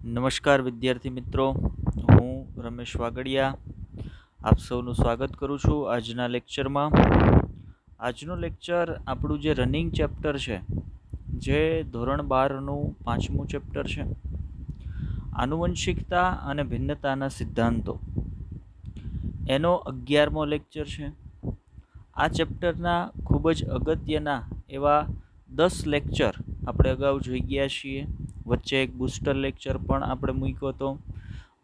નમસ્કાર વિદ્યાર્થી મિત્રો, હું રમેશ વાગડિયા આપ સૌનું સ્વાગત કરું છું આજના લેક્ચરમાં. આજનું લેક્ચર આપણું જે રનિંગ ચેપ્ટર છે, જે ધોરણ 12નું 5મું ચેપ્ટર છે, આનુવંશિકતા અને ભિન્નતાના સિદ્ધાંતો, એનો 11મો લેક્ચર છે. આ ચેપ્ટરના ખૂબ જ અગત્યના એવા 10 લેક્ચર આપણે અગાઉ જોઈ ગયા છીએ. વચ્ચે એક બુસ્ટર લેક્ચર પણ આપણે મૂક્યો હતો.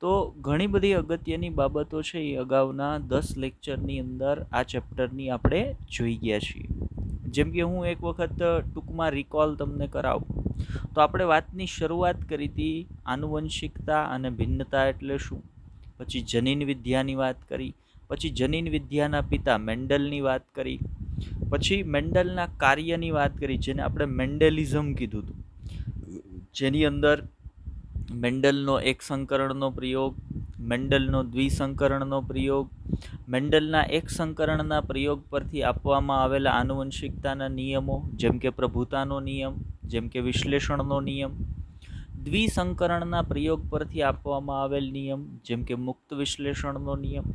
તો ઘણી બધી અગત્યની બાબતો છે એ અગાઉના 10 લેક્ચરની અંદર આ ચેપ્ટરની આપણે જોઈ ગયા છીએ. જેમ કે હું એક વખત ટૂંકમાં રિકોલ તમને કરાવું તો આપણે વાતની શરૂઆત કરી હતી આનુવંશિકતા અને ભિન્નતા એટલે શું, પછી જનીન વિદ્યાની વાત કરી, પછી જનીન વિદ્યાના પિતા મેન્ડલની વાત કરી, પછી મેન્ડલના કાર્યની વાત કરી જેને આપણે મેન્ડેલિઝમ કીધું હતું, જેની અંદર મેન્ડલનો એક સંકરણનો પ્રયોગ, મેન્ડલનો દ્વિસંકરણનો પ્રયોગ, મેન્ડલના એક સંકરણના પ્રયોગ પરથી આપવામાં આવેલા આનુવંશિકતાના નિયમો, જેમ કે પ્રભુતાનો નિયમ, જેમ કે વિશ્લેષણનો નિયમ, દ્વિસંકરણના પ્રયોગ પરથી આપવામાં આવેલ નિયમ, જેમ કે મુક્ત વિશ્લેષણનો નિયમ.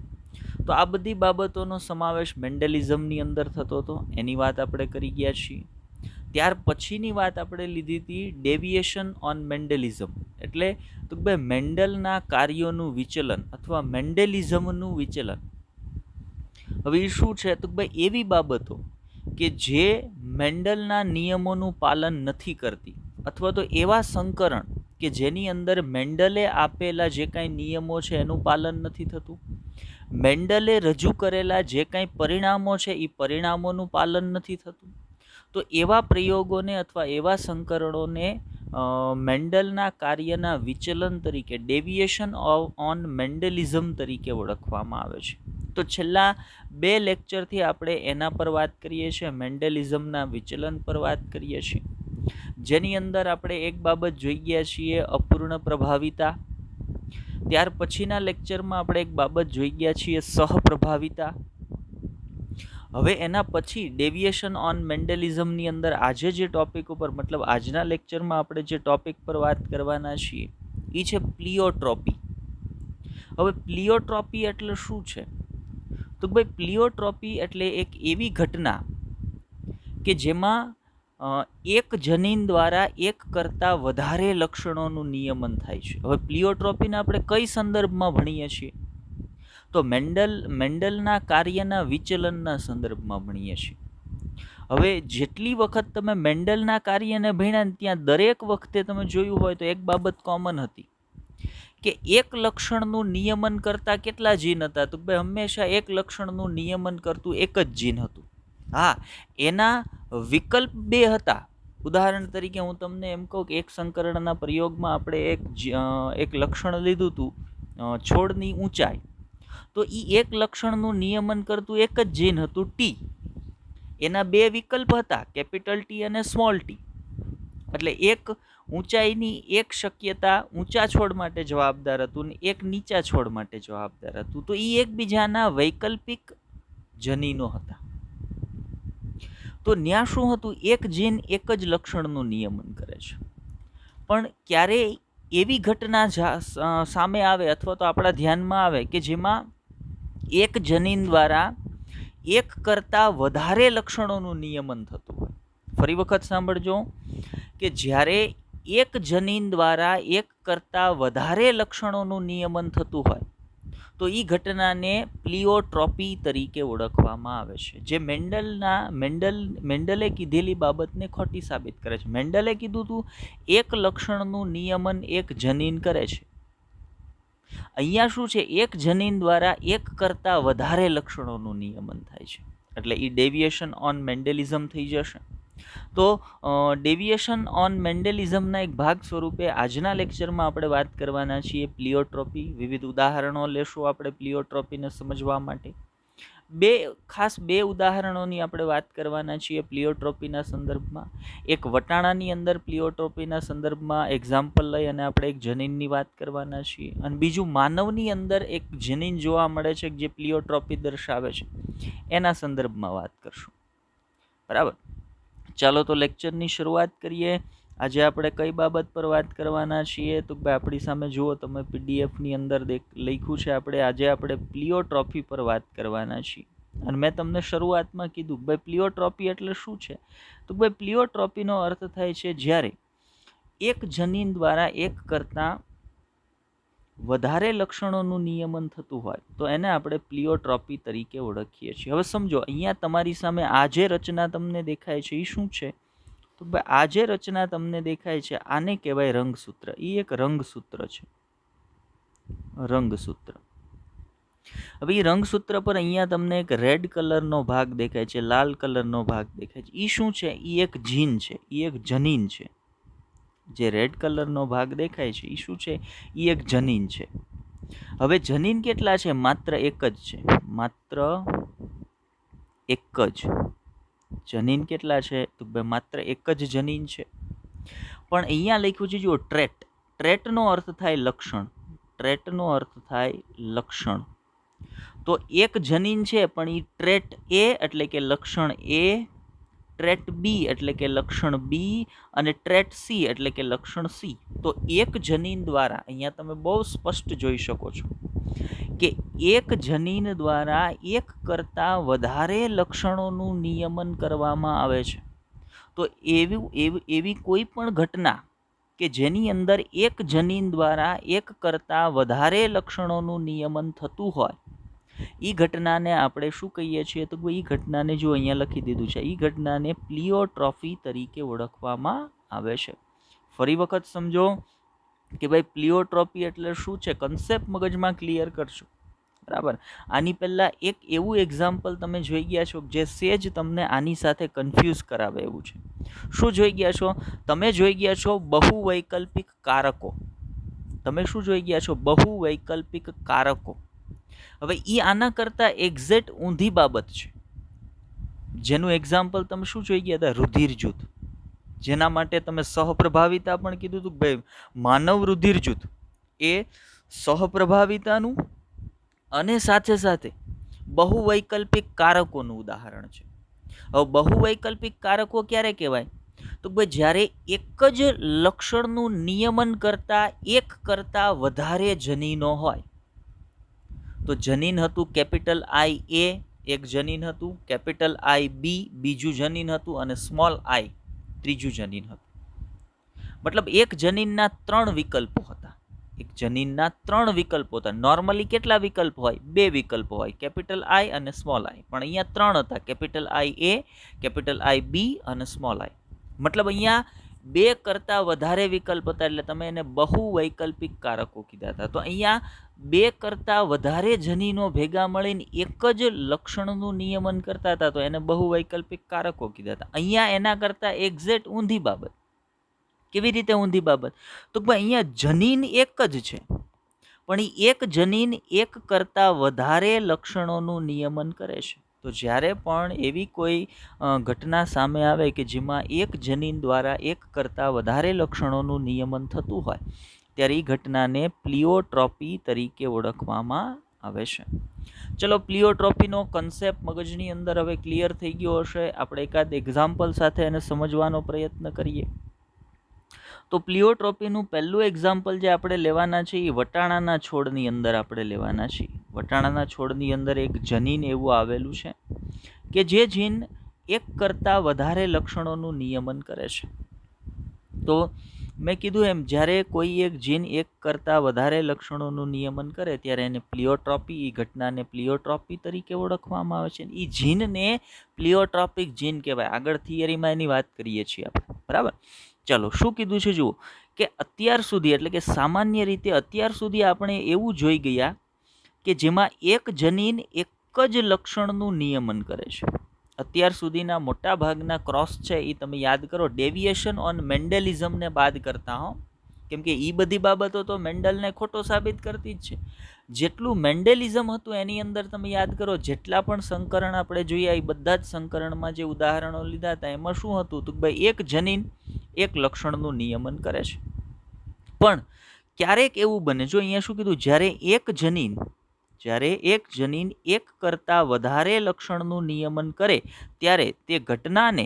તો આ બધી બાબતોનો સમાવેશ મેન્ડેલિઝમની અંદર થતો હતો, એની વાત આપણે કરી ગયા છીએ. ત્યાર પછીની વાત આપણે લીધી હતી ડેવિએશન ઓન મેન્ડેલિઝમ, એટલે તો ભાઈ મેન્ડલના કાર્યોનું વિચલન અથવા મેન્ડેલિઝમનું વિચલન. હવે એ શું છે તો ભાઈ એવી બાબતો કે જે મેન્ડલના નિયમોનું પાલન નથી કરતી, અથવા તો એવા સંકરણ કે જેની અંદર મેન્ડલે આપેલા જે કાંઈ નિયમો છે એનું પાલન નથી થતું, મેન્ડલે રજૂ કરેલા જે કાંઈ પરિણામો છે એ પરિણામોનું પાલન નથી થતું. તો એવા પ્રયોગોને અથવા એવા સંકરણોને મેન્ડલના કાર્યના વિચલન તરીકે, ડેવિએશન ઓન મેન્ડેલિઝમ તરીકે ઓળખવામાં આવે છે. તો છેલ્લા 2 લેક્ચરથી આપણે એના પર વાત કરીએ છીએ, મેન્ડેલિઝમના વિચલન પર વાત કરીએ છીએ, જેની અંદર આપણે એક બાબત જોઈ ગયા છીએ અપૂર્ણ પ્રભાવિતા. ત્યાર પછીના લેક્ચરમાં આપણે એક બાબત જોઈ ગયા છીએ સહપ્રભાવિતા. હવે એના પછી ડેવિએશન ઓન મેન્ડેલિઝમની અંદર આજે જે ટોપિક ઉપર, મતલબ આજના લેક્ચરમાં આપણે જે ટોપિક પર વાત કરવાના છીએ એ છે પ્લિયોટ્રોપી. હવે પ્લિયોટ્રોપી એટલે શું છે તો ભાઈ પ્લિયોટ્રોપી એટલે એક એવી ઘટના કે જેમાં એક જનીન દ્વારા એક કરતાં વધારે લક્ષણોનું નિયમન થાય છે. હવે પ્લિયોટ્રોપીને આપણે કઈ સંદર્ભમાં ભણીએ છીએ તો મેન્ડલના કાર્યના વિચલનના સંદર્ભમાં ભણીએ છીએ. હવે જેટલી વખત તમે મેન્ડલના કાર્યને ભણ્યા ત્યાં દરેક વખતે તમે જોયું હોય તો એક બાબત કોમન હતી કે એક લક્ષણનું નિયમન કરતા કેટલા જીન હતા તો ભાઈ હંમેશા એક લક્ષણનું નિયમન કરતું એક જ જીન હતું. હા, એના વિકલ્પ 2 હતા. ઉદાહરણ તરીકે હું તમને એમ કહું કે એક સંકરણના પ્રયોગમાં આપણે એક લક્ષણ લીધું હતું છોડની ઊંચાઈ, તો એ એક લક્ષણનું નિયમન કરતું એક જ જીન હતું ટી. એના 2 વિકલ્પ હતા, કેપિટલ ટી અને સ્મોલ ટી. એટલે એક ઊંચાઈની એક શક્યતા ઊંચા છોડ માટે જવાબદાર હતું ને એક નીચા છોડ માટે જવાબદાર હતું. તો એ એકબીજાના વૈકલ્પિક જનીનો હતા. તો ત્યાં શું હતું, એક જીન એક જ લક્ષણનું નિયમન કરે છે. પણ ક્યારેય એવી ઘટના સામે આવે અથવા તો આપણા ધ્યાનમાં આવે કે જેમાં એક જનીન દ્વારા એક કરતાં વધારે લક્ષણોનું નિયમન થતું હોય. ફરી વખત સાંભળજો કે જ્યારે એક જનીન દ્વારા એક કરતાં વધારે લક્ષણોનું નિયમન થતું હોય તો એ ઘટનાને પ્લિયોટ્રોપી તરીકે ઓળખવામાં આવે છે, જે મેન્ડલે કીધેલી બાબતને ખોટી સાબિત કરે છે. મેન્ડલે કીધું હતું એક લક્ષણનું નિયમન એક જનીન કરે છે. અહીંયા શું છે, એક જનીન દ્વારા એક કરતાં વધારે લક્ષણોનું નિયમન થાય છે, એટલે એ ડેવિએશન ઓન મેન્ડેલિઝમ થઈ જશે. તો ડેવિએશન ઓન મેન્ડેલિઝમના એક ભાગ સ્વરૂપે આજના લેક્ચરમાં આપણે વાત કરવાના છીએ પ્લિયોટ્રોપી. વિવિધ ઉદાહરણો લેશું આપણે પ્લિયોટ્રોપીને સમજવા માટે. ખાસ બે ઉદાહરણોની આપણે વાત કરવાના છીએ પ્લિયોટ્રોપીના સંદર્ભમાં. એક વટાણાની અંદર પ્લિયોટ્રોપીના સંદર્ભમાં એક્ઝામ્પલ લઈ અને આપણે એક જનીનની વાત કરવાના છીએ, અને બીજું માનવની અંદર એક જનીન જોવા મળે છે જે પ્લિયોટ્રોપી દર્શાવે છે, એના સંદર્ભમાં વાત કરશું. બરાબર, ચાલો તો લેક્ચરની શરૂઆત કરીએ. આજે આપણે કઈ બાબત પર વાત કરવાના છીએ? તો ભાઈ આપણી સામે જુઓ તમે પીડીએફની અંદર લખ્યું છે આજે આપણે પ્લિયોટ્રોફી પર વાત કરવાના છીએ. અને મેં તમને શરૂઆતમાં કીધું ભાઈ પ્લિયોટ્રોફી એટલે શું છે? તો ભાઈ પ્લિયોટ્રોફીનો અર્થ થાય છે જ્યારે એક જનીન દ્વારા એક કરતાં વધારે લક્ષણોનું નિયમન થતું હોય તો એને આપણે પ્લિયોટ્રોફી તરીકે ઓળખીએ છીએ. હવે સમજો, અહીંયા તમારી સામે આ જે રચના તમને દેખાય છે એ શું છે? તો ભાઈ આ જે રચના તમને દેખાય છે આને કહેવાય રંગસૂત્ર. એ એક રંગસૂત્ર છે, રંગસૂત્ર. હવે એ રંગસૂત્ર પર અહીંયા તમને એક રેડ કલરનો ભાગ દેખાય છે, લાલ કલરનો ભાગ દેખાય છે. એ શું છે? એ એક જીન છે, એ એક જનીન છે. જે રેડ કલરનો ભાગ દેખાય છે એ શું છે? એ એક જનીન છે. હવે જનીન કેટલા છે? માત્ર એક જ છે, માત્ર એક જ. જનીન કેટલા છે? તો માત્ર એક જ જનીન છે. પણ અહીંયા લખ્યું છે જો ટ્રેટ. ટ્રેટનો અર્થ થાય લક્ષણ. ટ્રેટનો અર્થ થાય લક્ષણ. તો એક જનીન છે પણ એ ટ્રેટ એ એટલે કે લક્ષણ એ, ટ્રેટ બી એટલે કે લક્ષણ બી અને ટ્રેટ સી એટલે કે લક્ષણ સી. તો એક જનીન દ્વારા અહીંયા તમે બહુ સ્પષ્ટ જોઈ શકો છો કે એક જનીન દ્વારા એક કરતાં વધારે લક્ષણોનું નિયમન કરવામાં આવે છે. તો એવી કોઈ પણ ઘટના કે જેની અંદર એક જનીન દ્વારા એક કરતાં વધારે લક્ષણોનું નિયમન થતું હોય એ ઘટનાને આપણે શું કહીએ છીએ? તો એ ઘટનાને જો અહીંયા લખી દીધું છે, એ ઘટનાને પ્લિયોટ્રોફી તરીકે ઓળખવામાં આવે છે. ફરી વખત સમજો કે ભાઈ પ્લિયોટ્રોફી એટલે શું છે? કન્સેપ્ટ મગજમાં ક્લિયર કરશો, બરાબર. આની પહેલાં એક એવું એક્ઝામ્પલ તમે જોઈ ગયા છો જે સેજ તમને આની સાથે કન્ફ્યુઝ કરાવે એવું છે. શું જોઈ ગયા છો? તમે જોઈ ગયા છો બહુવૈકલ્પિક કારકો. તમે શું જોઈ ગયા છો? બહુવૈકલ્પિક કારકો. હવે એ આના કરતાં એક્ઝેક્ટ ઊંધી બાબત છે, જેનું એક્ઝામ્પલ તમે શું જોઈ ગયા હતા? રુધિર જૂથ. જેના માટે તમે સહપ્રભાવિતા પણ કીધું હતું. ભાઈ માનવ રુધિર જૂથ એ સહપ્રભાવિતાનું અને સાથે સાથે બહુવૈકલ્પિક કારકોનું ઉદાહરણ છે. હવે બહુવૈકલ્પિક કારકો ક્યારે કહેવાય? તો ભાઈ જ્યારે એક જ લક્ષણનું નિયમન કરતા એક કરતાં વધારે જનીનો હોય. તો જનીન હતું કેપિટલ આઈ એ, એક જનીન હતું, કેપિટલ આઈ બી બીજું જનીન હતું અને સ્મોલ આઈ ત્રીજું જનીન હતું. મતલબ એક જનીનના 3 વિકલ્પો હતા. એક જનીનના 3 વિકલ્પો હતા. નોર્મલી કેટલા વિકલ્પ હોય? 2 વિકલ્પો હોય, કેપિટલ આઈ અને સ્મોલ આઈ. પણ અહીંયા 3 હતા, કેપિટલ આઈ એ, કેપિટલ આઈ બી અને સ્મોલ આઈ. મતલબ અહીંયા 2 કરતાં વધારે વિકલ્પ હતા એટલે તમે એને બહુવૈકલ્પિક કારકો કીધા હતા. તો અહીંયા 2 કરતાં વધારે જનીનો ભેગા મળીને એક જ લક્ષણનું નિયમન કરતા હતા તો એને બહુવૈકલ્પિક કારકો કીધા હતા. અહીંયા એના કરતાં એક્ઝેક્ટ ઊંધી બાબત. કેવી રીતે ઊંધી બાબત? તો ભાઈ અહીંયા જનીન એક જ છે પણ એ એક જનીન એક કરતાં વધારે લક્ષણોનું નિયમન કરે છે. તો જ્યારે પણ એવી કોઈ ઘટના સામે આવે કે જેમાં એક જનીન દ્વારા એક કરતાં વધારે લક્ષણોનું નિયમન થતું હોય ત્યારે એ ઘટનાને પ્લિયોટ્રોફી તરીકે ઓળખવામાં આવે છે. ચલો, પ્લિયોટ્રોફીનો કન્સેપ્ટ મગજની અંદર હવે ક્લિયર થઈ ગયો હશે. આપણે એકાદ એક્ઝામ્પલ સાથે એને સમજવાનો પ્રયત્ન કરીએ. તો પ્લિયોટ્રોફીનું પહેલું એક્ઝામ્પલ જે આપણે લેવાના છે એ વટાણાના છોડની અંદર આપણે લેવાના છીએ. વટાણાના છોડની અંદર એક જનીન એવું આવેલું છે કે જે જીન એક કરતાં વધારે લક્ષણોનું નિયમન કરે છે. તો મેં કીધું એમ જ્યારે કોઈ એક જીન એક કરતાં વધારે લક્ષણોનું નિયમન કરે ત્યારે એને પ્લિયોટ્રોફી, એ ઘટનાને પ્લિયોટ્રોફી તરીકે ઓળખવામાં આવે છે. એ જીનને પ્લિયોટ્રોપિક જીન કહેવાય. આગળ થિયરીમાં એની વાત કરીએ છીએ આપણે, બરાબર. ચાલો, શું કીધું છે જુઓ કે અત્યાર સુધી એટલે કે સામાન્ય રીતે અત્યાર સુધી આપણે એવું જોઈ ગયા કે જેમાં એક જનીન એક જ લક્ષણનું નિયમન કરે છે. અત્યાર સુધીના મોટા ભાગના ક્રોસ છે એ તમે યાદ કરો ડેવિએશન ઓન મેન્ડેલિઝમને બાદ કરતા હો, કેમ કે એ બધી બાબતો તો મેન્ડલને ખોટો સાબિત કરતી જ છે. જેટલું મેન્ડેલિઝમ હતું એની અંદર તમે યાદ કરો જેટલા પણ સંકરણ આપણે જોયા એ બધા જ સંકરણમાં જે ઉદાહરણો લીધા હતા એમાં શું હતું? તો ભાઈ એક જનીન એક લક્ષણનું નિયમન કરે છે. પણ ક્યારેક એવું બને, જો અહીંયા શું કીધું, જ્યારે એક જનીન એક કરતાં વધારે લક્ષણનું નિયમન કરે ત્યારે તે ઘટનાને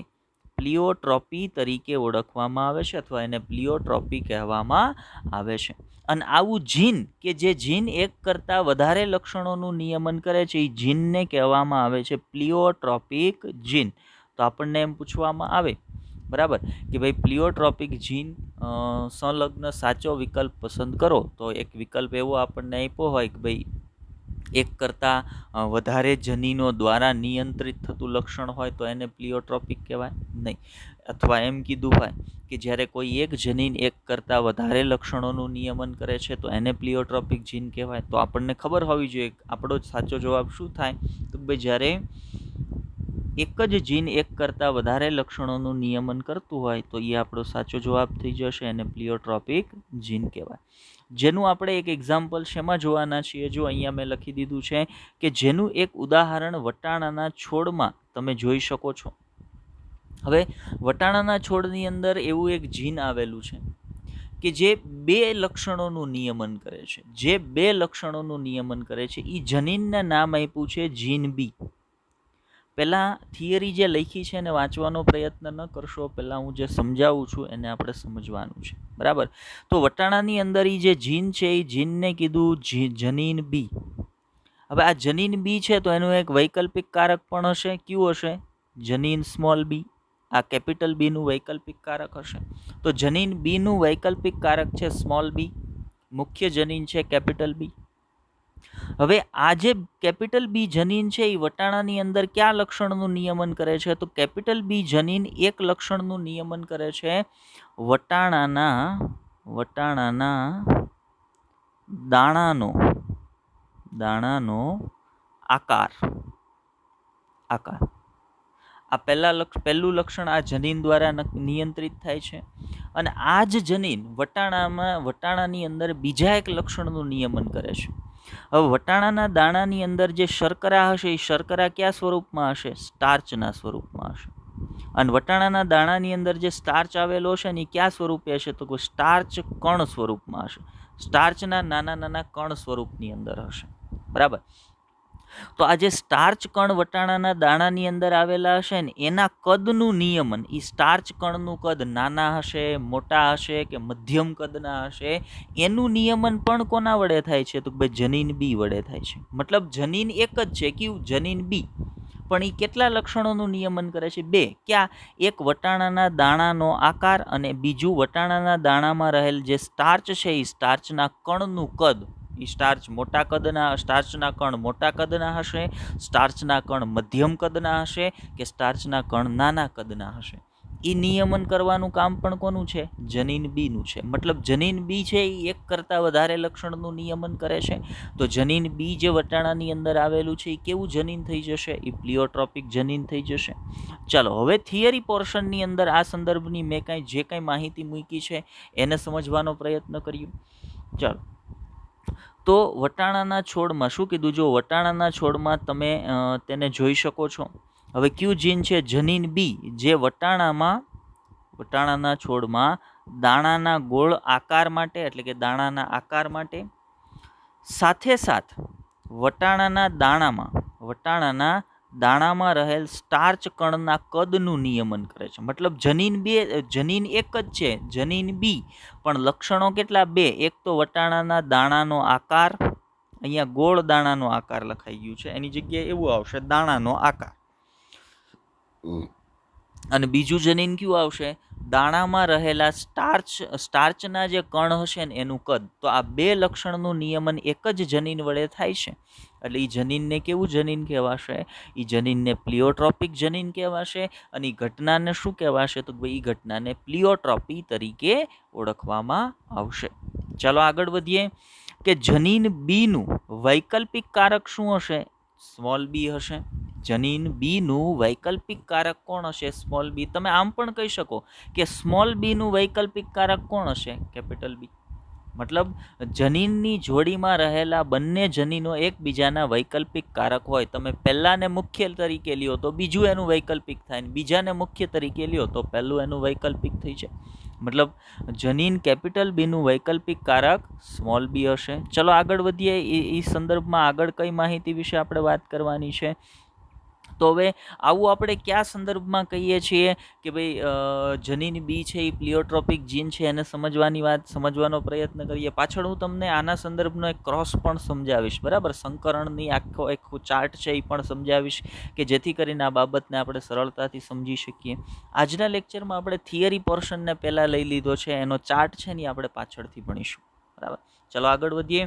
પ્લિયોટ્રોપી તરીકે ઓળખવામાં આવે છે અથવા એને પ્લિયોટ્રોપી કહેવામાં આવે છે. અને આવું જીન કે જે જીન એક કરતાં વધારે લક્ષણોનું નિયમન કરે છે એ જીનને કહેવામાં આવે છે પ્લિયોટ્રોપિક જીન. તો આપણને એમ પૂછવામાં આવે બરાબર કે ભાઈ પ્લિયોટ્રોપિક જીન સંલગ્ન સાચો વિકલ્પ પસંદ કરો, તો એક વિકલ્પ એવો આપણને આપ્યો હોય કે ભાઈ એક કરતાં વધારે જનીનો દ્વારા નિયંત્રિત થતું લક્ષણ હોય તો એને પ્લિયોટ્રોપિક કહેવાય નહીં. અથવા એમ કીધું હોય કે જ્યારે કોઈ એક જનીન એક કરતાં વધારે લક્ષણોનું નિયમન કરે છે તો એને પ્લિયોટ્રોપિક જીન કહેવાય. તો આપણને ખબર હોવી જોઈએ આપણો સાચો જવાબ શું થાય, તો ભાઈ જ્યારે એક જ જીન એક કરતાં વધારે લક્ષણોનું નિયમન કરતું હોય તો એ આપણો સાચો જવાબ થઈ જશે, એને પ્લિયોટ્રોપિક જીન કહેવાય. જેનું આપણે એક એક્ઝામ્પલ શેમાં જોવાના છીએ, જો અહીંયા મેં લખી દીધું છે કે જેનું એક ઉદાહરણ વટાણાના છોડમાં તમે જોઈ શકો છો. હવે વટાણાના છોડની અંદર એવું એક જીન આવેલું છે કે જે 2 લક્ષણોનું નિયમન કરે છે. જે 2 લક્ષણોનું નિયમન કરે છે એ જનીનના નામ આપ્યું છે જીન બી. પહેલાં થિયરી જે લખી છે એને વાંચવાનો પ્રયત્ન ન કરશો, પહેલાં હું જે સમજાવું છું એને આપણે સમજવાનું છે બરાબર. તો વટાણાની અંદર એ જે જીન છે એ જીનને કીધું જનીન બી. હવે આ જનીન બી છે તો એનું એક વૈકલ્પિક કારક પણ હશે. કયું હશે? જનીન સ્મોલ બી. આ કેપિટલ બીનું વૈકલ્પિક કારક હશે. તો જનીન બીનું વૈકલ્પિક કારક છે સ્મોલ બી, મુખ્ય જનીન છે કેપિટલ બી. હવે આ જે કેપિટલ બી જનીન છે એ વટાણાની અંદર કયા લક્ષણનું નિયમન કરે છે, તો કેપિટલ બી જનીન એક લક્ષણનું નિયમન કરે છે વટાણાના દાણાનો આકાર. આ પહેલું લક્ષણ આ જનીન દ્વારા નિયંત્રિત થાય છે. અને આ જ જનીન વટાણાની અંદર બીજા એક લક્ષણનું નિયમન કરે છે. હવે વટાણાના દાણાની અંદર જે શર્કરા હશે એ શર્કરા કયા સ્વરૂપમાં હશે? સ્ટાર્ચના સ્વરૂપમાં હશે. અને વટાણાના દાણાની અંદર જે સ્ટાર્ચ આવેલો હશે ને એ કયા સ્વરૂપે હશે? તો સ્ટાર્ચ કણ સ્વરૂપમાં હશે. સ્ટાર્ચના નાના નાના કણ સ્વરૂપની અંદર હશે બરાબર. તો આ જે સ્ટાર્ચ કણ વટાણાના દાણાની અંદર આવેલા હશે ને એના કદનું નિયમન, એ સ્ટાર્ચ કણનું કદ નાના હશે, મોટા હશે કે મધ્યમ કદના હશે, એનું નિયમન પણ કોના વડે થાય છે? તો ભાઈ જનીન બી વડે થાય છે. મતલબ જનીન એક જ છે, કયું? જનીન બી. પણ એ કેટલા લક્ષણોનું નિયમન કરે છે? 2. ક્યાં? એક વટાણાના દાણાનો આકાર અને બીજું વટાણાના દાણામાં રહેલ જે સ્ટાર્ચ છે એ સ્ટાર્ચના કણનું કદ. સ્ટાર્ચ મોટા કદના, સ્ટાર્ચના કણ મોટા કદના હશે, સ્ટાર્ચના કણ મધ્યમ કદના હશે કે સ્ટાર્ચના કણ નાના કદના હશે. એ નિયમન કરવાનું કામ પણ કોનું છે? જનીન બીનું છે. મતલબ જનીન બી છે એ એક કરતાં વધારે લક્ષણનું નિયમન કરે છે. તો જનીન બી જે વટાણાની અંદર આવેલું છે એ કેવું જનીન થઈ જશે? એ પ્લિયોટ્રોપિક જનીન થઈ જશે. ચાલો હવે થિયરી પોર્શનની અંદર આ સંદર્ભની મેં જે કાંઈ માહિતી મૂકી છે એને સમજવાનો પ્રયત્ન કર્યો. ચાલો, તો વટાણાના છોડમાં શું કીધું? જો વટાણાના છોડમાં તમે તેને જોઈ શકો છો. હવે કયું જીન છે? જનીન બી, જે વટાણાના છોડમાં દાણાના ગોળ આકાર માટે, એટલે કે દાણાના આકાર માટે, સાથે વટાણાના દાણામાં રહેલ સ્ટાર્ચ કણના કદનું નિયમન કરે છે. મતલબ જનીન એક જ છે, જનીન બી, પણ લક્ષણો કેટલા? 2. એક તો વટાણાના દાણાનો આકાર, અહીંયા ગોળ દાણાનો આકાર લખાઈ ગયું છે, એની જગ્યાએ એવું આવશે દાણાનો આકાર. અને બીજું જનીન કયું આવશે? દાણામાં રહેલા સ્ટાર્ચના જે કણ હશે ને એનું કદ. તો આ 2 લક્ષણનું નિયમન એક જ જનીન વડે થાય છે. એટલે એ જનીનને કેવું જનીન કહેવાશે? એ જનીનને પ્લિયોટ્રોપિક જનીન કહેવાશે. અને એ ઘટનાને શું કહેવાશે? તો એ ઘટનાને પ્લિયોટ્રોપી તરીકે ઓળખવામાં આવશે. ચાલો આગળ વધીએ કે જનીન બીનું વૈકલ્પિક કારક શું હશે? સ્મોલ બી હશે. જનીન બીનું વૈકલ્પિક કારક કોણ હશે? Small B. તમે આમ પણ કહી શકો કે સ્મોલ બીનું વૈકલ્પિક કારક કોણ હશે? Capital B. મતલબ જનીનની જોડીમાં રહેલા બંને જનીનો એકબીજાના વૈકલ્પિક કારક હોય. તમે પહેલાને મુખ્ય તરીકે લ્યો તો બીજું એનું વૈકલ્પિક થાય, બીજાને મુખ્ય તરીકે લ્યો તો પહેલું એનું વૈકલ્પિક થઈ જાય. મતલબ જનીન કેપિટલ બીનું વૈકલ્પિક કારક સ્મોલ બી હશે. ચલો આગળ વધીએ. એ સંદર્ભમાં આગળ કઈ માહિતી વિશે આપણે વાત કરવાની છે? તો હવે આવું આપણે કયા સંદર્ભમાં કહીએ છીએ કે ભાઈ જનીન બી છે એ પ્લિયોટ્રોપિક જીન છે એને સમજવાનો પ્રયત્ન કરીએ. પાછળ હું તમને આના સંદર્ભનો એક ક્રોસ પણ સમજાવીશ, બરાબર? સંકરણની આખું ચાર્ટ છે એ પણ સમજાવીશ કે જેથી કરીને આ બાબતને આપણે સરળતાથી સમજી શકીએ. આજના લેક્ચરમાં આપણે થિયરી પોર્શનને પહેલાં લઈ લીધો છે, એનો ચાર્ટ છે ને આપણે પાછળથી ભણીશું, બરાબર? ચલો આગળ વધીએ.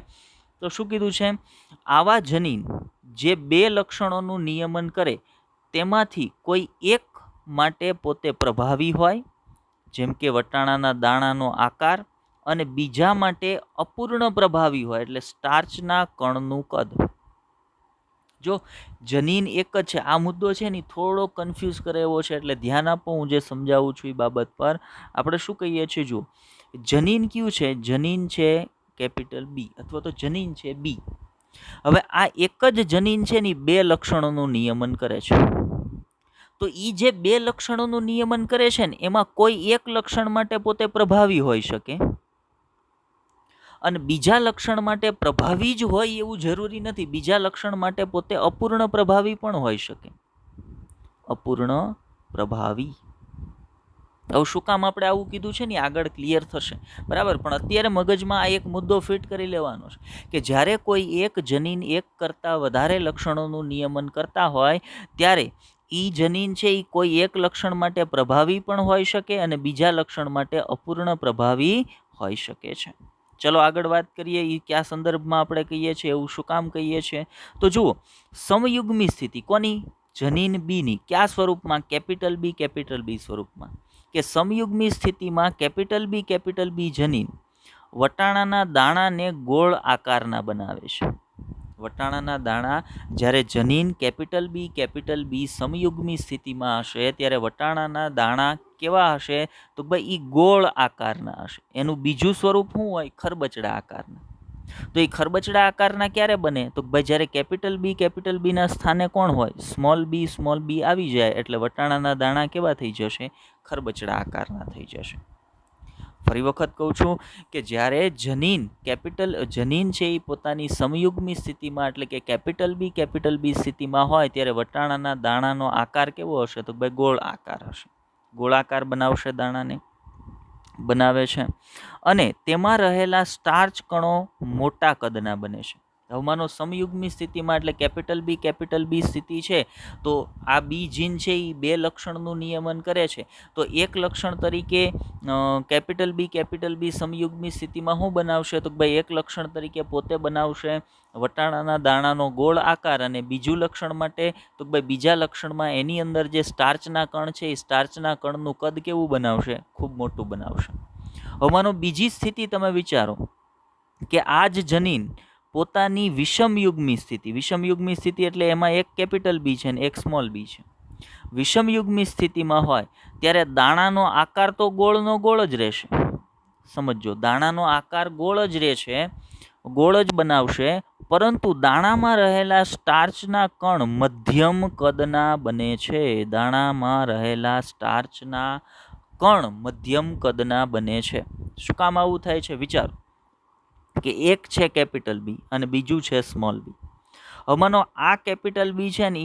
તો શું કીધું છે? આવા જનીન જે બે લક્ષણોનું નિયમન કરે તેમાંથી કોઈ એક માટે પોતે પ્રભાવી હોય, જેમ કે વટાણાના દાણાનો આકાર, અને બીજા માટે અપૂર્ણ પ્રભાવી હોય, એટલે સ્ટાર્ચના કણનું કદ. જો જનીન એક જ છે, આ મુદ્દો છે ને થોડો કન્ફ્યુઝ કરે એવો છે, એટલે ધ્યાન આપો. હું જે સમજાવું છું એ બાબત પર આપણે શું કહીએ છીએ, જો જનીન કયું છે? જનીન છે કેપિટલ બી, અથવા તો જનીન છે બી. હવે આ એક જ જનીન છે ને બે લક્ષણોનું નિયમન કરે છે. તો એ જે બે લક્ષણોનું નિયમન કરે છે ને એમાં કોઈ એક લક્ષણ માટે પોતે પ્રભાવી હોઈ શકે, અને બીજા લક્ષણ માટે પ્રભાવી જ હોય એવું જરૂરી નથી. બીજા લક્ષણ માટે પોતે અપૂર્ણ પ્રભાવી પણ હોઈ શકે. અપૂર્ણ પ્રભાવી. હવે શું કામ આપણે આવું કીધું છે ને આગળ ક્લિયર થશે, બરાબર? પણ અત્યારે મગજમાં આ એક મુદ્દો ફિટ કરી લેવાનો છે કે જ્યારે કોઈ એક જનીન એક કરતાં વધારે લક્ષણોનું નિયમન કરતા હોય ત્યારે એ જનીન છે એ કોઈ એક લક્ષણ માટે પ્રભાવી પણ હોઈ શકે અને બીજા લક્ષણ માટે અપૂર્ણ પ્રભાવી હોઈ શકે છે. ચલો આગળ વાત કરીએ. એ કયા સંદર્ભમાં આપણે કહીએ છીએ, એવું શું કામ કહીએ છીએ? તો જુઓ, સમયુગ્મી સ્થિતિ કોની? જનીન બીની. કયા સ્વરૂપમાં? કેપિટલ બી સ્વરૂપમાં. કે સમયુગ્મી સ્થિતિમાં કેપિટલ બી જનીન વટાણાના દાણાને ગોળ આકારના બનાવે છે. વટાણાના દાણા જ્યારે જનીન કેપિટલ બી સમયુગ્મી સ્થિતિમાં હશે ત્યારે વટાણાના દાણા કેવા હશે? તો ભાઈ એ ગોળ આકારના હશે. એનું બીજું સ્વરૂપ શું હોય? ખરબચડા આકારના. તો એ ખરબચડા આકારના ક્યારે બને? તો ભાઈ જ્યારે કેપિટલ બીના સ્થાને કોણ હોય? સ્મોલ બી આવી જાય એટલે વટાણાના દાણા કેવા થઈ જશે? ખરબચડા આકારના થઈ જશે. ફરી વખત કહું છું કે જ્યારે જનીન છે એ પોતાની સમયુગ્મી સ્થિતિમાં એટલે કે કેપિટલ બી સ્થિતિમાં હોય ત્યારે વટાણાના દાણાનો આકાર કેવો હશે? તો ભાઈ ગોળ આકાર હશે. ગોળાકાર બનાવશે, દાણાને બનાવે છે, અને તેમાં રહેલા સ્ટાર્ચ કણો મોટા કદના બને છે. હવે માનો સમયુગ્મી સ્થિતિમાં એટલે કેપિટલ બી સ્થિતિ છે તો આ બી જીન છે એ બે લક્ષણનું નિયમન કરે છે. તો એક લક્ષણ તરીકે કેપિટલ બી સમયુગ્મી સ્થિતિમાં શું બનાવશે? તો ભાઈ એક લક્ષણ તરીકે પોતે બનાવશે વટાણાના દાણાનો ગોળ આકાર, અને બીજું લક્ષણ માટે તો ભાઈ બીજા લક્ષણમાં એની અંદર જે સ્ટાર્ચના કણ છે એ સ્ટાર્ચના કણનું કદ કેવું બનાવશે? ખૂબ મોટું બનાવશે. હવે માનો બીજી સ્થિતિ તમે વિચારો કે આ જ જનીન પોતાની વિષમયુગ્મી સ્થિતિ એટલે એમાં એક કેપિટલ બી છે ને એક સ્મોલ બી છે. વિષમયુગ્મી સ્થિતિમાં હોય ત્યારે દાણાનો આકાર તો ગોળનો ગોળ જ રહેશે. સમજો, દાણાનો આકાર ગોળ જ રહેશે, ગોળ જ બનાવશે, પરંતુ દાણામાં રહેલા સ્ટાર્ચના કણ મધ્યમ કદના બને છે. દાણામાં રહેલા સ્ટાર્ચના કણ મધ્યમ કદના બને છે. શું કામ આવું થાય છે? વિચારો કે એક છે કેપિટલ બી અને બીજું છે સ્મોલ બી. હવે માનો આ કેપિટલ બી છે ને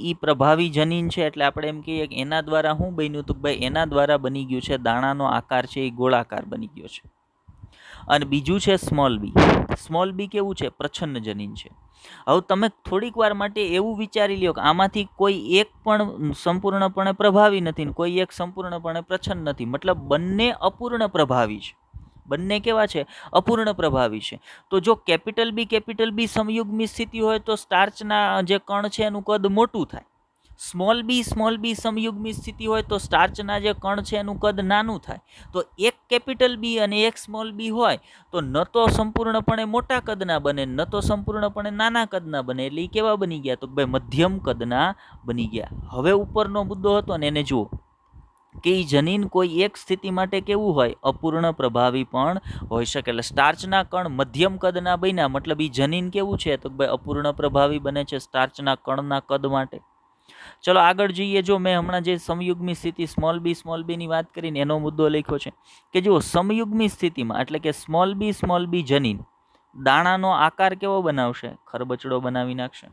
એ પ્રભાવી જનીન છે એટલે આપણે એમ કહીએ કે એના દ્વારા શું બન્યું? તો ભાઈ એના દ્વારા બની ગયું છે દાણાનો આકાર છે એ ગોળાકાર બની ગયો છે. અને બીજું છે સ્મોલ બી કેવું છે? પ્રચ્છન્ન જનીન છે. હવે તમે થોડીક વાર માટે એવું વિચારી લ્યો કે આમાંથી કોઈ એક પણ સંપૂર્ણપણે પ્રભાવી નથી, કોઈ એક સંપૂર્ણપણે પ્રચ્છન્ન નથી. મતલબ બંને અપૂર્ણ પ્રભાવી છે. બંને કેવા છે? અપૂર્ણ પ્રભાવી છે. તો જો કેપિટલ બી સમયુગ્મી સ્થિતિ હોય તો સ્ટાર્ચના જે કણ છે એનું કદ મોટું થાય. સ્મોલ બી સમયુગ્મી સ્થિતિ હોય તો સ્ટાર્ચના જે કણ છે એનું કદ નાનું થાય. તો એક કેપિટલ બી અને એક સ્મોલ બી હોય તો ન તો સંપૂર્ણપણે મોટા કદના બને, ન તો સંપૂર્ણપણે નાના કદના બને. એટલે એ કેવા બની ગયા? તો ભાઈ મધ્યમ કદના બની ગયા. હવે ઉપરનો મુદ્દો હતો ને એને જુઓ કે એ જનીન કોઈ એક સ્થિતિ માટે કેવું હોય? અપૂર્ણ પ્રભાવી પણ હોઈ શકે. એટલે સ્ટાર્ચના કણ મધ્યમ કદના બન્યા, મતલબ એ જનીન કેવું છે? તો ભાઈ અપૂર્ણ પ્રભાવી બને છે સ્ટાર્ચના કણના કદ માટે. ચલો આગળ જઈએ. જો મેં હમણાં જે સમયુગ્મી સ્થિતિ સ્મોલ બીની વાત કરીને એનો મુદ્દો લખ્યો છે કે જો સમયુગ્મી સ્થિતિમાં એટલે કે સ્મોલ બી જનીન દાણાનો આકાર કેવો બનાવશે? ખરબચડો બનાવી નાખશે.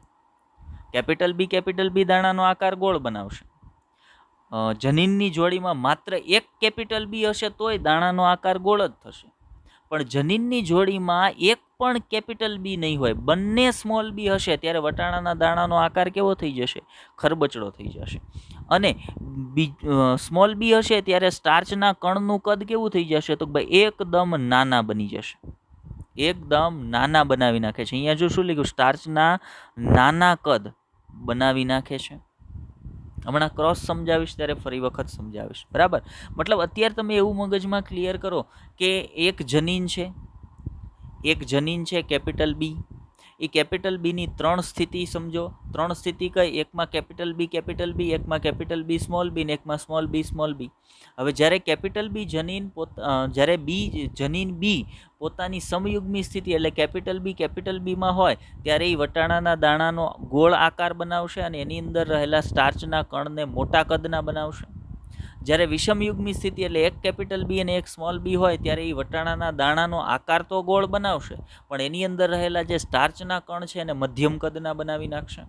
કેપિટલ બી દાણાનો આકાર ગોળ બનાવશે. જનીનની જોડીમાં માત્ર એક કેપિટલ બી હશે તોય દાણાનો આકાર ગોળ જ થશે. પણ જનીનની જોડીમાં એક પણ કેપિટલ બી નહીં હોય, બંને સ્મોલ બી હશે, ત્યારે વટાણાના દાણાનો આકાર કેવો થઈ જશે? ખરબચડો થઈ જશે. અને સ્મોલ બી હશે ત્યારે સ્ટાર્ચના કણનું કદ કેવું થઈ જશે? તો ભાઈ એકદમ નાના બની જશે, એકદમ નાના બનાવી નાખે છે. અહીંયા જો શું લખ્યું? સ્ટાર્ચના નાના કદ બનાવી નાખે છે. હમણાં ક્રોસ સમજાવીશ ત્યારે ફરી વખત સમજાવીશ, બરાબર? મતલબ અત્યારે તમે એવું મગજમાં ક્લિયર કરો કે એક જનીન છે કેપિટલ બી. એ કેપિટલ બીની 3 સ્થિતિ સમજો. 3 સ્થિતિ કઈ? એકમાં કેપિટલ બી, એકમાં કેપિટલ બી સ્મોલ બી, ને એકમાં સ્મોલ બી. હવે જ્યારે કેપિટલ બી જનીન જનીન બી પોતાની સમયુગ્મી સ્થિતિ એટલે કેપિટલ બીમાં હોય ત્યારે એ વટાણાના દાણાનો ગોળ આકાર બનાવશે અને એની અંદર રહેલા સ્ટાર્ચના કણને મોટા કદના બનાવશે. જ્યારે વિષમયુગ્મી સ્થિતિ એટલે એક કેપિટલ બી અને એક સ્મોલ બી હોય ત્યારે એ વટાણાના દાણાનો આકાર તો ગોળ બનાવશે, પણ એની અંદર રહેલા જે સ્ટાર્ચના કણ છે એને મધ્યમ કદના બનાવી નાખશે.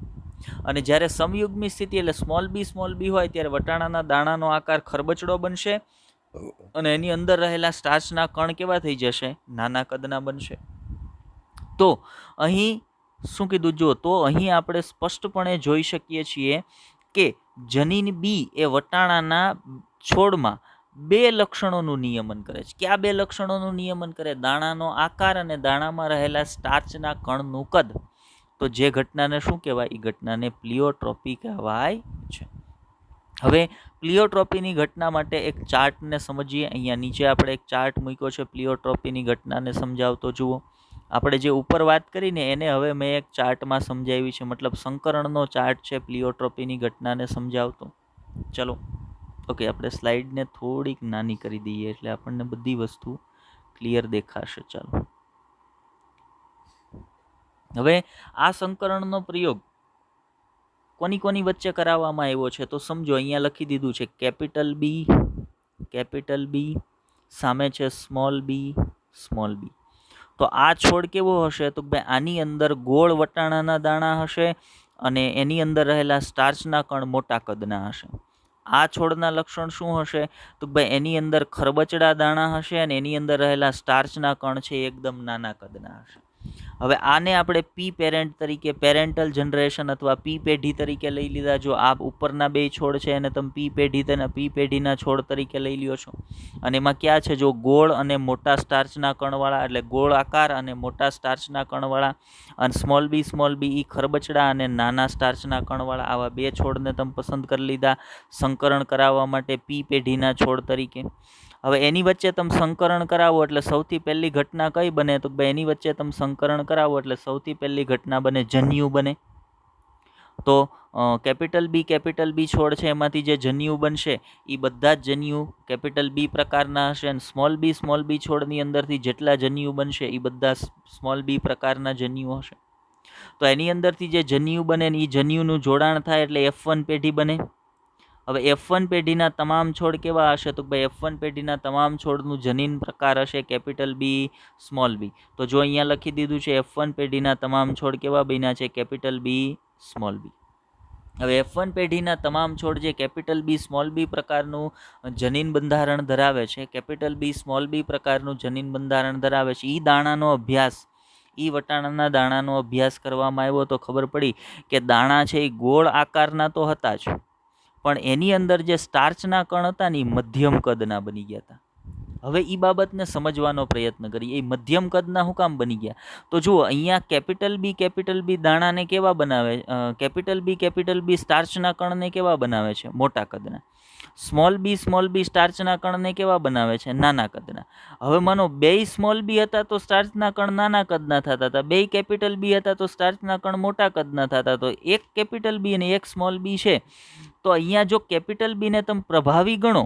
અને જ્યારે સમયુગ્મી સ્થિતિ એટલે સ્મોલ બી હોય ત્યારે વટાણાના દાણાનો આકાર ખરબચડો બનશે અને એની અંદર રહેલા સ્ટાર્ચના કણ કેવા થઈ જશે? નાના કદના બનશે. તો અહીં શું કીધું? જો તો અહીં આપણે સ્પષ્ટપણે જોઈ શકીએ છીએ કે જનીન બી એ વટાણાના છોડમાં 2 લક્ષણોનું નિયમન કરે છે. કયા 2 લક્ષણોનું નિયમન કરે? દાણાનો આકાર અને દાણામાં રહેલા સ્ટાર્ચના કણનું કદ. તો જે ઘટનાને શું કહેવાય? એ ઘટનાને પ્લિયોટ્રોપી કહેવાય છે. હવે પ્લિયોટ્રોપીની ઘટના માટે એક ચાર્ટને સમજીએ. અહીંયા નીચે આપણે એક ચાર્ટ મૂક્યો છે પ્લિયોટ્રોપીની ઘટનાને સમજાવતો. જુઓ, આપણે જે ઉપર વાત કરીને એને હવે મેં એક ચાર્ટમાં સમજાવી છે, મતલબ સંકરણનો ચાર્ટ છે પ્લિયોટ્રોપીની ઘટનાને સમજાવતો. ચલો ઓકે, આપણે સ્લાઇડને થોડીક નાની કરી દઈએ એટલે આપણને બધી વસ્તુ ક્લિયર દેખાશે. ચાલો, હવે આ સંકરણનો પ્રયોગ કોની વચ્ચે કરાવવામાં આવ્યો છે તો સમજો. અહીંયા લખી દીધું છે કેપિટલ બી સામે છે સ્મોલ બી. તો આ છોડ કેવો હશે? તો ભાઈ આની અંદર ગોળ વટાણાના દાણા હશે અને એની અંદર રહેલા સ્ટાર્ચના કણ મોટા કદના હશે. આ છોડના લક્ષણ શું હશે? તો ભાઈ એની અંદર ખરબચડા દાણા હશે અને એની અંદર રહેલા સ્ટાર્ચના કણ છે એકદમ નાના કદના હશે. હવે આને આપણે પી પેરેન્ટ તરીકે, પેરેન્ટલ જનરેશન અથવા પી પેઢી તરીકે લઈ લીધા. જો આ ઉપરના 2 છોડ છે એને તમે પી પેઢીના છોડ તરીકે લઈ લ્યો છો. અને એમાં ક્યાં છે? જો ગોળ અને મોટા સ્ટાર્ચના કણવાળા, એટલે ગોળ આકાર અને મોટા સ્ટાર્ચના કણવાળા. અને સ્મોલ બી એ ખરબચડા અને નાના સ્ટાર્ચના કણવાળા. આવા 2 છોડને તમે પસંદ કરી લીધા સંકરણ કરાવવા માટે પી પેઢીના છોડ તરીકે. હવે એની વચ્ચે તમે સંકરણ કરાવો એટલે સૌથી પહેલી ઘટના કઈ બને? તો એની વચ્ચે તમે સંકરણ કરાવો એટલે સૌથી પહેલી ઘટના બને જન્યુ બને. તો કેપિટલ બી છોડ છે એમાંથી જે જન્યુ બનશે એ બધા જ જન્યુ કેપિટલ બી પ્રકારના હશે. અને સ્મોલ બી છોડની અંદરથી જેટલા જન્યુ બનશે એ બધા સ્મોલ બી પ્રકારના જન્યુ હશે. તો એની અંદરથી જે જન્યુ બને એ જન્યુનું જોડાણ થાય એટલે F1 પેઢી બને. હવે F1 પેઢીના તમામ છોડ કેવા હશે? તો ભાઈ F1 પેઢીના તમામ છોડનું જનીન પ્રકાર હશે કેપિટલ બી, સ્મોલ બી. તો જો અહીંયા લખી દીધું છે F1 પેઢીના તમામ છોડ કેવા બન્યા છે? Capital B, small B. હવે F1 પેઢીના તમામ છોડ જે કેપિટલ બી, સ્મોલ બી પ્રકારનું જનીન બંધારણ ધરાવે છે, કેપિટલ બી, સ્મોલ બી પ્રકારનું જનીન બંધારણ ધરાવે છે, એ વટાણાના દાણાનો અભ્યાસ કરવામાં આવ્યો તો ખબર પડી કે દાણા છે એ ગોળ આકારના તો હતા જ, પણ એની અંદર જે સ્ટાર્ચના કણ હતા ને એ મધ્યમ કદના બની ગયા હતા. હવે એ બાબતને સમજવાનો પ્રયત્ન કરીએ. એ મધ્યમ કદના શું કામ બની ગયા? તો જુઓ, અહીંયા કેપિટલ બી દાણાને કેવા બનાવે? કેપિટલ બી સ્ટાર્ચના કણને કેવા બનાવે છે? મોટા કદના. સ્મોલ બી સ્ટાર્ચના કણને કેવા બનાવે છે? નાના કદના. હવે માનો 2 સ્મોલ બી હતા તો સ્ટાર્ચના કણ નાના કદના થતા હતા, 2 કેપિટલ બી હતા તો સ્ટાર્ચના કણ મોટા કદના થતા. તો એક કેપિટલ બી અને એક સ્મોલ બી છે, તો અહીંયા જો કેપિટલ બીને તમે પ્રભાવી ગણો,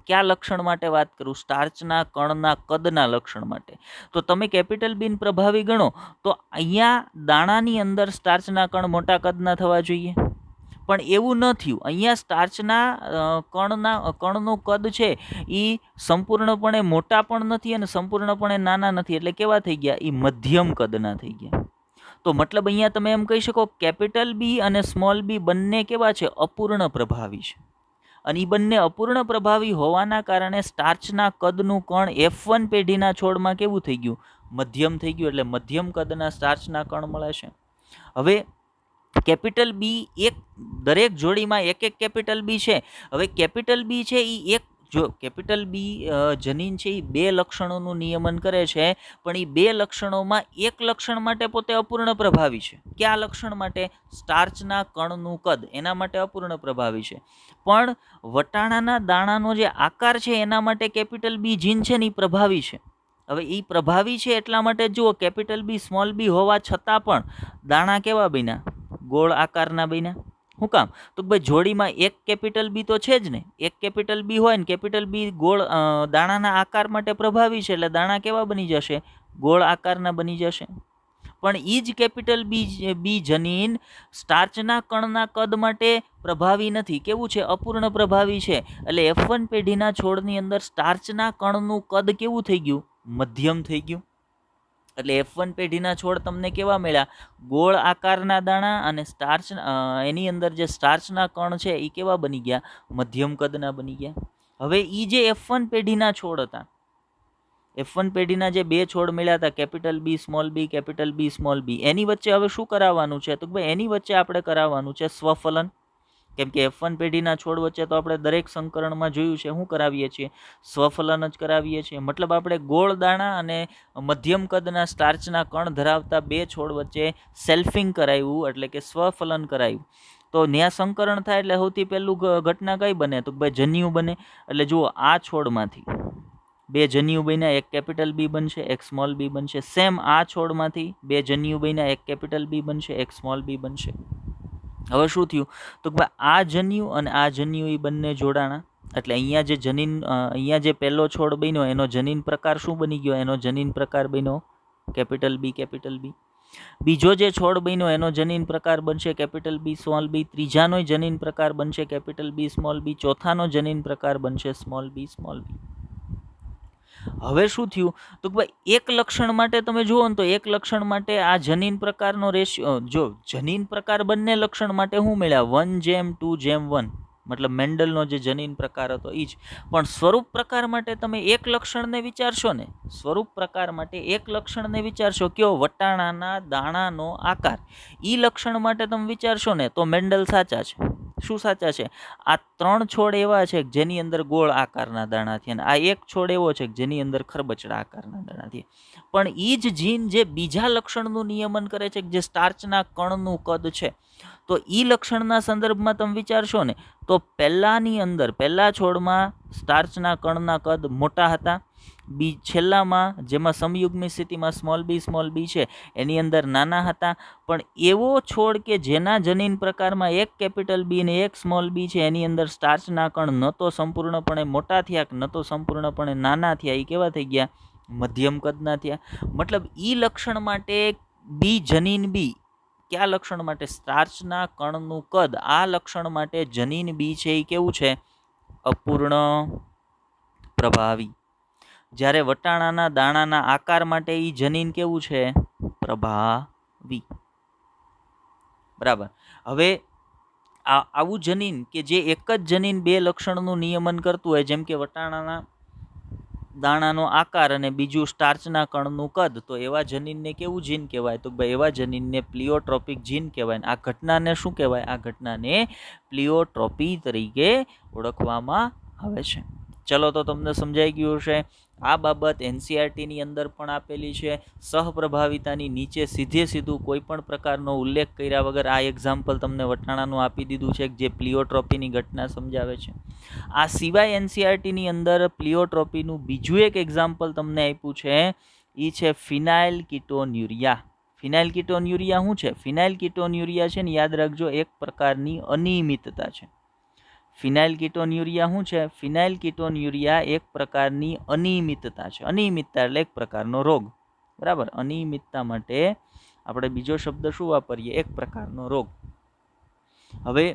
કયા લક્ષણ માટે વાત કરું? સ્ટાર્ચના કણના કદના લક્ષણ માટે. તો તમે કેપિટલ બીન પ્રભાવી ગણો તો અહીંયા દાણાની અંદર સ્ટાર્ચના કણ મોટા કદના થવા જોઈએ, પણ એવું ન થયું. અહીંયા સ્ટાર્ચના કણનું કદ છે એ સંપૂર્ણપણે મોટા પણ નથી અને સંપૂર્ણપણે નાના નથી, એટલે કેવા થઈ ગયા? એ મધ્યમ કદના થઈ ગયા. તો મતલબ અહીંયા તમે એમ કહી શકો કેપિટલ બી અને સ્મોલ બી બંને કેવા છે? અપૂર્ણ પ્રભાવી છે. અને એ બંને અપૂર્ણ પ્રભાવી હોવાના કારણે સ્ટાર્ચના કદનું કણ F1 પેઢીના છોડમાં કેવું થઈ ગયું? મધ્યમ થઈ ગયું. એટલે મધ્યમ કદના સ્ટાર્ચના કણ મળે છે. હવે કેપિટલ બી દરેક જોડીમાં એક એક કેપિટલ બી છે. હવે કેપિટલ બી છે એ કેપિટલ બી જનીન છે એ 2 લક્ષણોનું નિયમન કરે છે, પણ એ 2 લક્ષણોમાં એક લક્ષણ માટે પોતે અપૂર્ણ પ્રભાવી છે. કયા લક્ષણ માટે? સ્ટાર્ચના કણનું કદ, એના માટે અપૂર્ણ પ્રભાવી છે. પણ વટાણાના દાણાનો જે આકાર છે એના માટે કેપિટલ બી જીન છે ને એ પ્રભાવી છે. હવે એ પ્રભાવી છે એટલા માટે જુઓ, કેપિટલ બી સ્મોલ બી હોવા છતાં પણ દાણા કેવા બન્યા? ગોળ આકારના બન્યા. શું કામ? તો ભાઈ જોડીમાં એક કેપિટલ બી તો છે જ ને. એક કેપિટલ બી હોય ને કેપિટલ બી ગોળ દાણાના આકાર માટે પ્રભાવી છે, એટલે દાણા કેવા બની જશે? ગોળ આકારના બની જશે. પણ એ જ કેપિટલ બી જનીન સ્ટાર્ચના કણના કદ માટે પ્રભાવી નથી. કેવું છે? અપૂર્ણ પ્રભાવી છે. એટલે F1 પેઢીના છોડની અંદર સ્ટાર્ચના કણનું કદ કેવું થઈ ગયું? મધ્યમ થઈ ગયું. એટલે F1 પેઢીના છોડ તમને કેવા મળ્યા? ગોળ આકારના દાણા, અને સ્ટાર્ચ એની અંદર જે સ્ટાર્ચના કણ છે એ કેવા બની ગયા? મધ્યમ કદના બની ગયા. હવે એ જે F1 પેઢીના છોડ હતા, F1 પેઢીના જે 2 છોડ મળ્યા હતા, capital B small B, capital B small B, એની વચ્ચે હવે શું કરાવવાનું છે? તો ભાઈ એની વચ્ચે આપણે કરાવવાનું છે સ્વફલન. કેમ કે F1 પેઢીના છોડ વચ્ચે તો આપણે દરેક સંકરણમાં જોયું છે શું કરાવીએ છીએ? સ્વફલન જ કરાવીએ છીએ. મતલબ આપણે ગોળ દાણા અને મધ્યમ કદના સ્ટાર્ચના કણ ધરાવતા 2 છોડ વચ્ચે સેલ્ફિંગ કરાવ્યું, એટલે કે સ્વફલન કરાવ્યું. તો ન્યા સંકરણ થાય એટલે સૌથી પહેલું ઘટના કઈ બને? તો ભાઈ જન્યુ બને. એટલે જુઓ, આ છોડમાંથી 2 જન્યુ બન્યા, એક કેપિટલ બી બનશે, એક સ્મોલ બી બનશે. સેમ આ છોડમાંથી 2 જન્યુ બન્યા, એક કેપિટલ બી બનશે, એક સ્મોલ બી બનશે. હવે શું થયું? તો ભાઈ આ જન્યુ અને આ જન્યુ એ બંને જોડાણા. એટલે અહીંયા જે જનીન, અહીંયા જે પહેલો છોડ બન્યો એનો જનીન પ્રકાર શું બની ગયો? એનો જનીન પ્રકાર બન્યો કેપિટલ બી, કેપિટલ બી. બીજો જે છોડ બન્યો એનો જનીન પ્રકાર બનશે કેપિટલ બી, સ્મોલ બી. ત્રીજાનો જનીન પ્રકાર બનશે કેપિટલ બી, સ્મોલ બી. ચોથાનો જનીન પ્રકાર બનશે સ્મોલ બી, સ્મોલ બી. હવે શું થયું? તો ભાઈ એક લક્ષણ માટે તમે જુઓ ને, તો એક લક્ષણ માટે આ જનીન પ્રકારનો રેશિયો, જો જનીન પ્રકાર બંને લક્ષણ માટે શું મળ્યા? 1:2:1. મતલબ મેન્ડલનો જે જનીન પ્રકાર હતો એ જ. પણ સ્વરૂપ પ્રકાર માટે તમે એક લક્ષણને વિચારશો ને, સ્વરૂપ પ્રકાર માટે એક લક્ષણને વિચારશો, કયો? વટાણાના દાણાનો આકાર. એ લક્ષણ માટે તમે વિચારશો ને તો મેન્ડલ સાચા છે. શું સાચા છે? આ 3 છોડ એવા છે જેની અંદર ગોળ આકારના દાણા છે, અને આ એક છોડ એવો છે જેની અંદર ખરબચડા આકારના દાણા છે. પણ એ જ જીન જે બીજા લક્ષણનું નિયમન કરે છે, જે સ્ટાર્ચના કણનું કદ છે, તો એ લક્ષણના સંદર્ભમાં તમે વિચારશો ને તો પહેલા છોડમાં સ્ટાર્ચના કણના કદ મોટા હતા. છેલ્લામાં જેમાં સમયુગ્મી સ્થિતિમાં સ્મોલ બી છે એની અંદર નાના હતા. પણ એવો છોડ કે જેના જનીન પ્રકારમાં એક કેપિટલ બી અને એક સ્મોલ બી છે, એની અંદર સ્ટાર્ચના કણ ન તો સંપૂર્ણપણે મોટા થયા ન તો સંપૂર્ણપણે નાના થયા. એ કેવા થઈ ગયા? મધ્યમ કદના થયા. મતલબ ઈ લક્ષણ માટે બી જનીન બી, કયા લક્ષણ માટે? સ્ટાર્ચના કણનું કદ. આ લક્ષણ માટે જનીન બી છે એ કેવું છે? અપૂર્ણ પ્રભાવી. જ્યારે વટાણાના દાણાના આકાર માટે ઈ જનીન કેવું છે? પ્રભાવી. બરાબર. હવે આવું જનીન કે જે એક જ જનીન 2 લક્ષણનું નિયમન કરતું હોય, જેમ કે વટાણાના દાણાનો આકાર અને બીજું સ્ટાર્ચના કણનું કદ, તો એવા જનીનને કેવું જીન કહેવાય? તો ભાઈ એવા જનીનને પ્લિયોટ્રોપિક જીન કહેવાય. આ ઘટનાને શું કહેવાય? આ ઘટનાને પ્લિયોટ્રોપી તરીકે ઓળખવામાં આવે છે. ચલો, તો તમને સમજાઈ ગયું હશે. આ બાબત NCERTની અંદર પણ આપેલી છે. સહપ્રભાવિતાની નીચે સીધું કોઈ પણ પ્રકારનો ઉલ્લેખ કર્યા વગર આ એક્ઝામ્પલ તમને વટાણાનું આપી દીધું છે, જે પ્લિયોટ્રોપીની ઘટના સમજાવે છે. આ સિવાય NCERTની અંદર પ્લિયોટ્રોપીનું બીજું એક એક્ઝામ્પલ તમને આપ્યું છે, એ છે ફિનાઇલ કીટોન્યુરિયા. ફિનાઇલ કીટોન્યુરિયા શું છે? ફિનાઇલ કીટોન્યુરિયા છે ને, યાદ રાખજો, એક પ્રકારની અનિયમિતતા છે. ફિનાઇલ કીટોન્યુરિયા શું છે? ફિનાઇલ કીટોન્યુરિયા એક પ્રકારની અનિયમિતતા છે. અનિયમિતતા એટલે એક પ્રકારનો રોગ. બરાબર. અનિયમિતતા માટે આપણે બીજો શબ્દ શું વાપરીએ? એક પ્રકારનો રોગ. હવે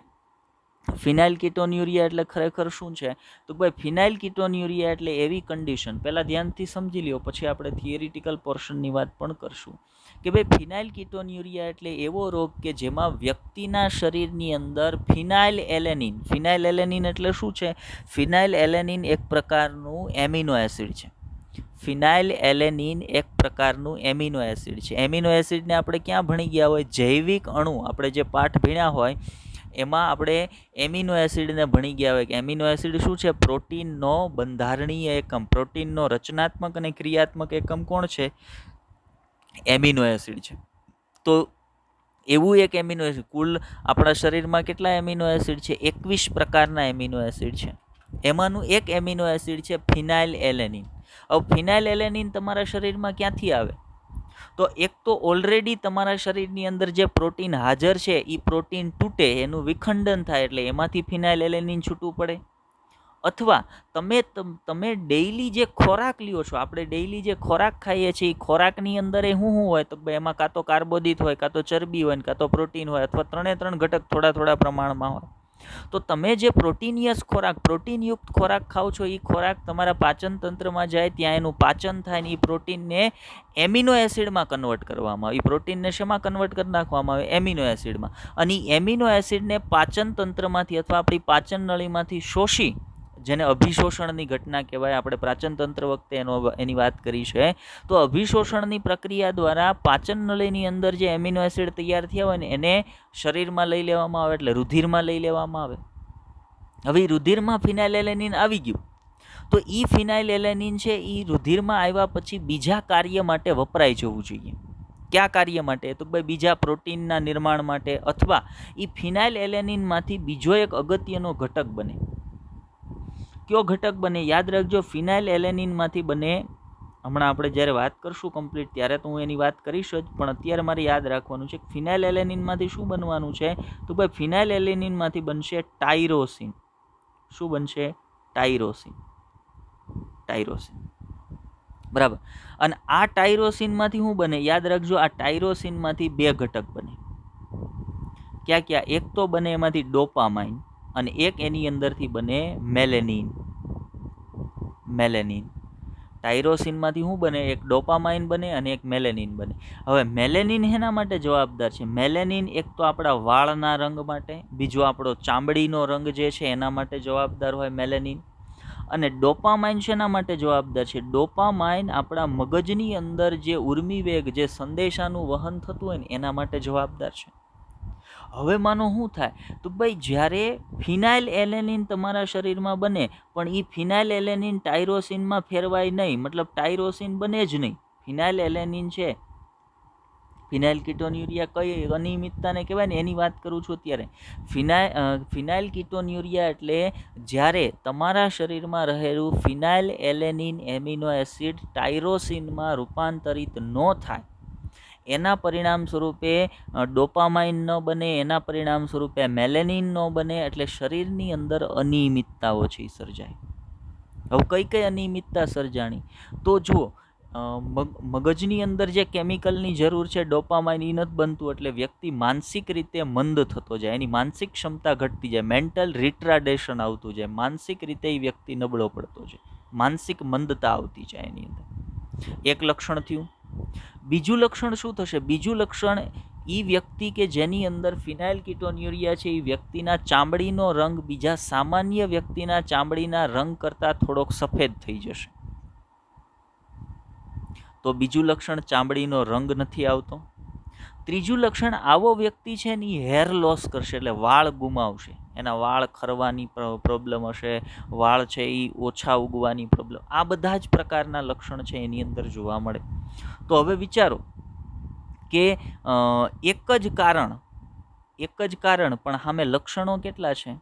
ફિનાઇલ કીટોન્યુરિયા એટલે ખરેખર શું છે? તો ભાઈ ફિનાઇલ કીટોન્યુરિયા એટલે એવી કન્ડિશન, પહેલાં ધ્યાનથી સમજી લ્યો, પછી આપણે થિયરિટિકલ પોર્શનની વાત પણ કરશું કે ભાઈ ફિનાઇલ કીટોન્યુરિયા એટલે એવો રોગ કે જેમાં વ્યક્તિના શરીરની અંદર ફિનાઇલ એલેનિન એટલે શું છે? ફિનાઇલ એલેનિન એક પ્રકારનું એમિનો એસિડ છે. ફિનાઇલ એલેનિન એક પ્રકારનું એમિનો એસિડ છે. એમિનો એસિડને આપણે ક્યાં ભણી ગયા હોય? જૈવિક અણુ, આપણે જે પાઠ ભણ્યા હોય એમાં આપણે એમિનો એસિડને ભણી ગયા હોય કે એમિનો એસિડ શું છે? પ્રોટીનનો બંધારણીય એકમ, પ્રોટીનનો રચનાત્મક અને ક્રિયાત્મક એકમ કોણ છે? એમિનો એસિડ છે. તો એવું એક એમિનો એસિડ, કુલ આપણા શરીરમાં કેટલા એમિનો એસિડ છે? 21 પ્રકારના એમિનો એસિડ છે. એમાંનું એક એમિનો એસિડ છે ફિનાઇલ એલેનિન. હવે ફિનાઇલ એલેનિન તમારા શરીરમાં ક્યાંથી આવે? તો એક તો ઓલરેડી તમારા શરીરની અંદર જે પ્રોટીન હાજર છે એ પ્રોટીન તૂટે, એનું વિખંડન થાય એટલે એમાંથી ફિનાઇલ એલેનિન છૂટવું પડે. અથવા તમે ડેઈલી જે ખોરાક લ્યો છો, આપણે ડેઈલી જે ખોરાક ખાઈએ છીએ એ ખોરાકની અંદર શું હોય? તો એમાં કાં તો કાર્બોદિત હોય, કાં તો ચરબી હોય, કાં તો પ્રોટીન હોય, અથવા ત્રણે ત્રણ ઘટક થોડા થોડા પ્રમાણમાં હોય. તો તમે જે પ્રોટીનયુક્ત ખોરાક ખાઓ છો એ ખોરાક તમારા પાચન તંત્રમાં જાય, ત્યાં એનું પાચન થાય ને એ પ્રોટીનને એમિનો એસિડમાં કન્વર્ટ કરવામાં આવે. એ પ્રોટીનને શેમાં કન્વર્ટ કરી નાખવામાં આવે? એમિનો એસિડમાં. અને એમિનો એસિડને પાચન તંત્રમાંથી અથવા આપણી પાચન નળીમાંથી શોષી, જેને અભિશોષણની ઘટના કહેવાય, આપણે પાચન તંત્ર વખતે એની વાત કરી છે. તો અભિશોષણની પ્રક્રિયા દ્વારા પાચન નળીની અંદર જે એમિનો એસિડ તૈયાર થયા હોય ને એને શરીરમાં લઈ લેવામાં આવે, એટલે રુધિરમાં લઈ લેવામાં આવે. હવે રુધિરમાં ફિનાઇલ એલેનિન આવી ગયું, તો એ ફિનાઇલ એલેનિન છે એ રુધિરમાં આવ્યા પછી બીજા કાર્ય માટે વપરાઈ જવું જોઈએ. કયા કાર્ય માટે? તો ભાઈ બીજા પ્રોટીનના નિર્માણ માટે, અથવા એ ફિનાઇલ એલેનિનમાંથી બીજો એક અગત્યનો ઘટક બને. કયો ઘટક બને? યાદ રાખજો, ફિનાઇલ એલેનિનમાંથી બને, હમણાં આપણે જ્યારે વાત કરશું કમ્પ્લીટ ત્યારે તો હું એની વાત કરીશ જ, પણ અત્યારે મારે યાદ રાખવાનું છે કે ફિનાઇલ એલેનિનમાંથી શું બનવાનું છે? તો ભાઈ ફિનાઇલ એલેનિનમાંથી બનશે ટાયરોસિન. શું બનશે? ટાયરોસિન. બરાબર. અને આ ટાયરોસિનમાંથી શું બને? યાદ રાખજો, આ ટાયરોસિનમાંથી બે ઘટક બને. ક્યાં ક્યાં? એક તો બને એમાંથી ડોપામાઇન, અને એક એની અંદરથી બને મેલેનિન. ટાયરોસિનમાંથી શું બને? એક ડોપામાઇન બને અને એક મેલેનિન બને. હવે મેલેનિન શેના માટે જવાબદાર છે? મેલેનિન એક તો આપણા વાળના રંગ માટે, બીજો આપણો ચામડીનો રંગ જે છે એના માટે જવાબદાર હોય મેલેનિન. અને ડોપામાઇન શેના માટે જવાબદાર છે? ડોપામાઇન આપણા મગજની અંદર જે ઉર્મિવેગ, જે સંદેશાનું વહન થતું હોય ને એના માટે જવાબદાર છે. હવે માનો શું થાય? તો ભાઈ જ્યારે ફિનાઇલ એલેનિન તમારા શરીરમાં બને, પણ એ ફિનાઇલ એલેનિન ટાયરોસિનમાં ફેરવાય નહીં, મતલબ ટાયરોસિન બને જ નહીં. ફિનાઇલ એલેનિન છે, ફિનાઇલ કીટોન્યુરિયા કઈ અનિયમિતતાને કહેવાય ને એની વાત કરું છું અત્યારે. ફિનાઇલ કીટોન્યુરિયા એટલે જ્યારે તમારા શરીરમાં રહેલું ફિનાઇલ એલેનિન એમિનો એસિડ ટાયરોસિનમાં રૂપાંતરિત ન થાય, એના પરિણામ સ્વરૂપે ડોપામાઇન ન બને, એના પરિણામ સ્વરૂપે મેલેનિન ન બને, એટલે શરીરની અંદર અનિયમિતતાઓ છે સર્જાય. હવે કઈ કઈ અનિયમિતતા સર્જાણી? તો જુઓ, મગજની અંદર જે કેમિકલની જરૂર છે ડોપામાઇન એ નથી બનતું, એટલે વ્યક્તિ માનસિક રીતે મંદ થતો જાય, એની માનસિક ક્ષમતા ઘટતી જાય, મેન્ટલ રિટ્રાડેશન આવતું જાય, માનસિક રીતે એ વ્યક્તિ નબળો પડતો જાય, માનસિક મંદતા આવતી જાય એની અંદર. એક લક્ષણ થયું. બીજું લક્ષણ શું થશે? બીજું લક્ષણ, એ વ્યક્તિ કે જેની અંદર ફિનાઇલ કીટોન્યુરિયા છે એ વ્યક્તિના ચામડીનો રંગ બીજા સામાન્ય વ્યક્તિના ચામડીના રંગ કરતાં થોડોક સફેદ થઈ જશે. તો બીજું લક્ષણ, ચામડીનો રંગ નથી આવતો. ત્રીજું લક્ષણ, આવો વ્યક્તિ છે ને એ હેર લોસ કરશે, એટલે વાળ ગુમાવશે, એના વાળ ખરવાની પ્રોબ્લેમ હશે, વાળ છે એ ઓછા ઉગવાની પ્રોબ્લેમ, આ બધા જ પ્રકારના લક્ષણ છે એની અંદર જોવા મળે. તો હવે વિચારો કે એક જ કારણ પણ સામે લક્ષણો કેટલા છે?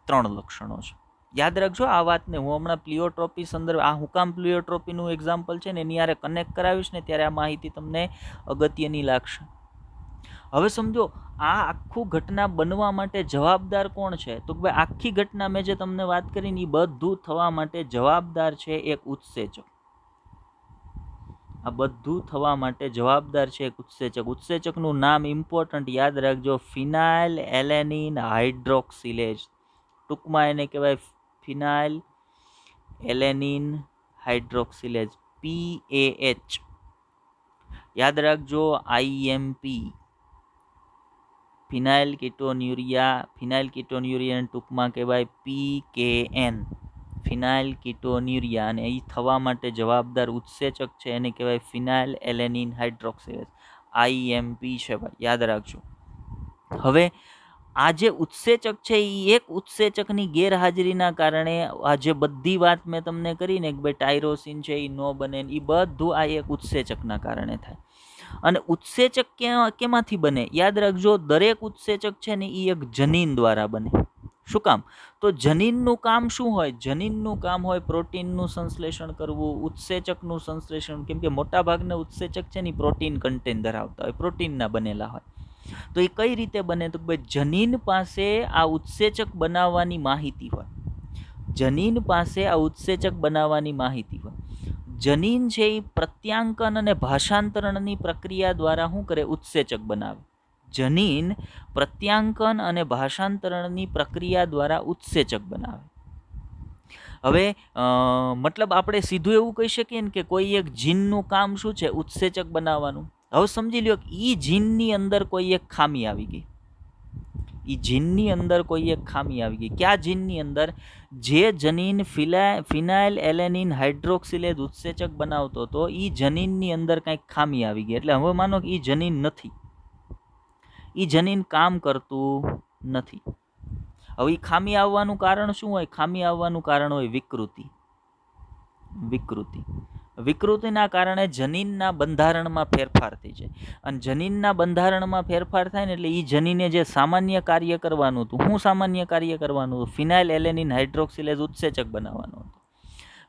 3 લક્ષણો છે. યાદ રાખજો આ વાતને. હું હમણાં પ્લિયોટ્રોપી સંદર્ભ, આ હું કામ પ્લિયોટ્રોપીનું એક્ઝામ્પલ છે ને એની યારે કનેક્ટ કરાવીશ ને ત્યારે આ માહિતી તમને અગત્યની લાગશે. હવે સમજો, આ આખું ઘટના બનવા માટે જવાબદાર કોણ છે? તો ભાઈ આખી ઘટના મેં જે તમને વાત કરી ને એ બધું થવા માટે જવાબદાર છે એક ઉત્સેચક. આ બધું થવા માટે જવાબદાર છે એક ઉત્સેચક. ઉત્સેચકનું નામ ઇમ્પોર્ટન્ટ યાદ રાખજો, ફિનાઇલ એલેનિન હાઇડ્રોક્સિલેઝ. ટૂંકમાં એને કહેવાય ફિનાઇલ એલેનિન હાઇડ્રોક્સિલેઝ, PAH. યાદ રાખજો, IMP, ફિનાઇલ કીટોન્યુરિયા. ફિનાઇલ કીટોન્યુરિયાને ટૂંકમાં કહેવાય PKN, ફિનાઇલ કીટોન્યુરિયા. અને એ થવા માટે જવાબદાર ઉત્સેચક છે એને કહેવાય ફિનાઇલ એલેનિન હાઇડ્રોક્સિલેઝ, IMP છે ભાઈ, યાદ રાખજો. હવે આ જે ઉત્સેચક છે એ એક ઉત્સેચકની ગેરહાજરીના કારણે આ જે બધી વાત મેં તમને કરી ને કે ભાઈ ટાયરોસિન છે એ ન બને, એ બધું આ એક ઉત્સેચકના કારણે થાય. અને ઉત્સેચક કેમાંથી બને? યાદ રાખજો, દરેક ઉત્સેચક છે ને એ એક જનીન દ્વારા બને. શું કામ? તો જનીનનું કામ શું હોય? જનીનનું કામ હોય પ્રોટીનનું સંશ્લેષણ કરવું, ઉત્સેચકનું સંશ્લેષણ. કેમ કે મોટાભાગના ઉત્સેચક છે ને પ્રોટીન કન્ટેન્ટ ધરાવતા હોય, પ્રોટીનના બનેલા હોય. તો એ કઈ રીતે બને? તો ભાઈ જનીન પાસે આ ઉત્સેચક બનાવવાની માહિતી હોય. જનીન પાસે આ ઉત્સેચક બનાવવાની માહિતી હોય. જનીન છે એ પ્રત્યાંકન અને ભાષાંતરણની પ્રક્રિયા દ્વારા શું કરે? ઉત્સેચક બનાવે. જનીન પ્રત્યાંકન અને ભાષાંતરણની પ્રક્રિયા દ્વારા ઉત્સેચક બનાવે. હવે મતલબ આપણે સીધું એવું કહી શકીએ ને કે કોઈ એક જીનનું કામ શું છે? ઉત્સેચક બનાવવાનું. હવે સમજી લ્યો કે એ જીનની અંદર કોઈ એક ખામી આવી ગઈ. એ જીનની અંદર કોઈ એક ખામી આવી ગઈ. ક્યાં જીનની અંદર? જે જનીન ફિનાઇલ એલેનિન હાઇડ્રોક્સિલેઝ ઉત્સેચક બનાવતો હતો એ જનીનની અંદર કંઈક ખામી આવી ગઈ. એટલે હવે માનો કે એ જનીન નથી, એ જનીન કામ કરતું નથી. હવે એ ખામી આવવાનું કારણ શું હોય? ખામી આવવાનું કારણ હોય વિકૃતિ. વિકૃતિના કારણે જનીનના બંધારણમાં ફેરફાર થઈ જાય. અને જનીનના બંધારણમાં ફેરફાર થાય ને એટલે એ જનીને જે સામાન્ય કાર્ય કરવાનું હતું, શું સામાન્ય કાર્ય કરવાનું હતું? ફિનાઇલ એલેનિન હાઇડ્રોક્સિલેઝ ઉત્સેચક બનાવવાનું હતું.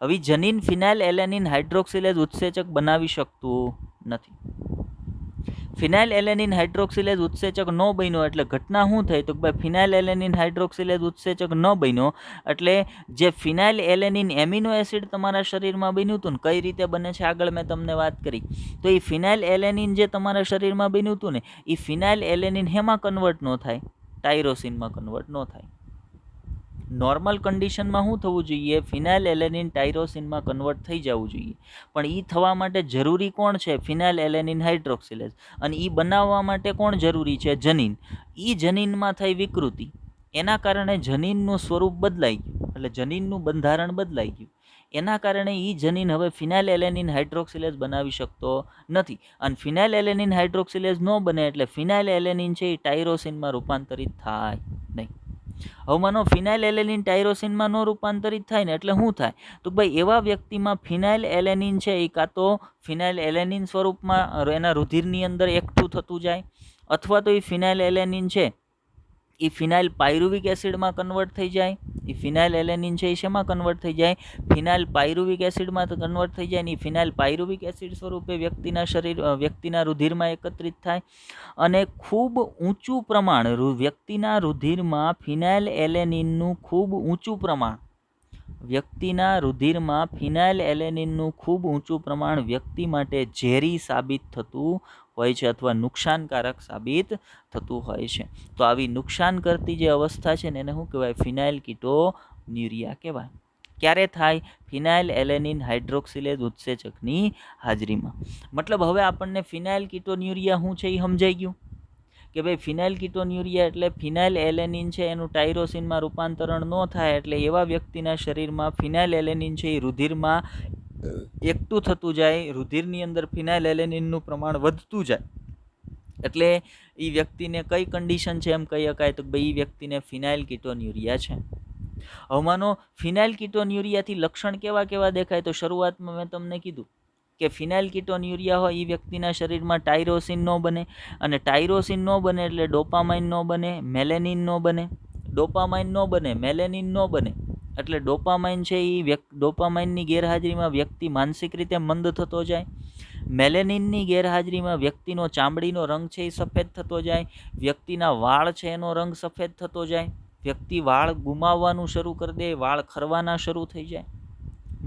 હવે જનીન ફિનાઇલ એલેનિન હાઇડ્રોક્સિલેઝ ઉત્સેચક બનાવી શકતું નથી. ફિનાઇલ એલેનિન હાઇડ્રોક્સિલેઝ ઉત્સેચક ન બન્યો એટલે ઘટના શું થઈ? તો ભાઈ ફિનાઇલ એલેનિન હાઇડ્રોક્સિલેઝ ઉત્સેચક ન બન્યો એટલે જે ફિનાઇલ એલેનિન એમિનો એસિડ તમારા શરીરમાં બન્યું હતું ને, કઈ રીતે બને છે આગળ મેં તમને વાત કરી. તો એ ફિનાઇલ એલેનિન જે તમારા શરીરમાં બન્યું હતું ને, એ ફિનાઇલ એલેનિન હેમાં કન્વર્ટ ન થાય? ટાયરોસિનમાં કન્વર્ટ ન થાય. નોર્મલ કન્ડિશનમાં શું થવું જોઈએ? ફિનાઇલ એલેનિન ટાયરોસિનમાં કન્વર્ટ થઈ જવું જોઈએ. પણ એ થવા માટે જરૂરી કોણ છે? ફિનાઇલ એલેનિન હાઇડ્રોક્સિલેઝ. અને એ બનાવવા માટે કોણ જરૂરી છે? જનીન. એ જનીનમાં થઈ વિકૃતિ, એના કારણે જનીનનું સ્વરૂપ બદલાઈ ગયું, એટલે જનીનનું બંધારણ બદલાઈ ગયું. એના કારણે એ જનીન હવે ફિનાઇલ એલેનિન હાઇડ્રોક્સિલેઝ બનાવી શકતો નથી. અને ફિનાઇલ એલેનિન હાઇડ્રોક્સિલેઝ ન બને એટલે ફિનાઇલ એલેનિન છે એ ટાયરોસિનમાં રૂપાંતરિત થાય નહીં. હવે માનો ફિનાઇલ એલેનિન ટાયરોસિનમાં ન રૂપાંતરિત થાય ને એટલે શું થાય? તો ભાઈ એવા વ્યક્તિમાં ફિનાઇલ એલેનિન છે એ કાં તો ફિનાઇલ એલેનિન સ્વરૂપમાં એના રુધિરની અંદર એકઠું થતું જાય, અથવા તો એ ફિનાઇલ એલેનિન છે એ ફિનાઇલ પાયરુવિક એસિડમાં કન્વર્ટ થઈ જાય. એ ફિનાઇલ એલેનિન છે એ શેમાં કન્વર્ટ થઈ જાય? ફિનાઇલ પાયરુવિક એસિડમાં કન્વર્ટ થઈ જાય. ને ફિનાઇલ પાયરુવિક એસિડ સ્વરૂપે વ્યક્તિના રુધિરમાં એકત્રિત થાય. અને ખૂબ ઊંચું પ્રમાણ વ્યક્તિના રુધિરમાં ફિનાઇલ એલેનિનનું ખૂબ ઊંચું પ્રમાણ વ્યક્તિના રુધિરમાં ફિનાઇલ એલેનિનનું ખૂબ ઊંચું પ્રમાણ વ્યક્તિ માટે ઝેરી સાબિત થતું હોય છે, અથવા નુકસાનકારક સાબિત થતું હોય છે. તો આવી નુકસાન કરતી જે અવસ્થા છે ને એને શું કહેવાય? ફિનાઇલ કીટોન્યુરિયા કહેવાય. ક્યારે થાય? ફિનાઇલ એલેનિન હાઇડ્રોક્સિલેઝ ઉત્સેચકની હાજરીમાં. મતલબ હવે આપણને ફિનાઇલ કીટોન્યુરિયા શું છે એ સમજાઈ ગયું કે ભાઈ ફિનાઇલ કીટોન્યુરિયા એટલે ફિનાઇલ એલેનિન છે એનું ટાયરોસિનમાં રૂપાંતરણ ન થાય એટલે એવા વ્યક્તિના શરીરમાં ફિનાઇલ એલેનિન છે એ રુધિરમાં એકઠું થતું જાય, રુધિરની અંદર ફિનાઇલ એલેનિનનું પ્રમાણ વધતું જાય. એટલે એ વ્યક્તિને કઈ કન્ડિશન છે એમ કહી શકાય? તો ભાઈ એ વ્યક્તિને ફિનાઇલ કીટોન્યુરિયા છે. હવે માનો ફિનાઇલ કીટોન્યુરિયાથી લક્ષણ કેવા કેવા દેખાય? તો શરૂઆતમાં મેં તમને કીધું કે ફિનાઇલ કીટોન્યુરિયા હોય એ વ્યક્તિના શરીરમાં ટાયરોસિન ન બને, અને ટાયરોસિન ન બને એટલે ડોપામાઇન ન બને, મેલેનિન ન બને. ડોપામાઇન ન બને, મેલેનિન ન બને એટલે ડોપામાઇન છે એ ડોપામાઇનની ગેરહાજરીમાં વ્યક્તિ માનસિક રીતે મંદ થતો જાય. મેલેનિનની ગેરહાજરીમાં વ્યક્તિનો ચામડીનો રંગ છે એ સફેદ થતો જાય. વ્યક્તિના વાળ છે એનો રંગ સફેદ થતો જાય. વ્યક્તિ વાળ ગુમાવવાનું શરૂ કરી દે, વાળ ખરવાના શરૂ થઈ જાય.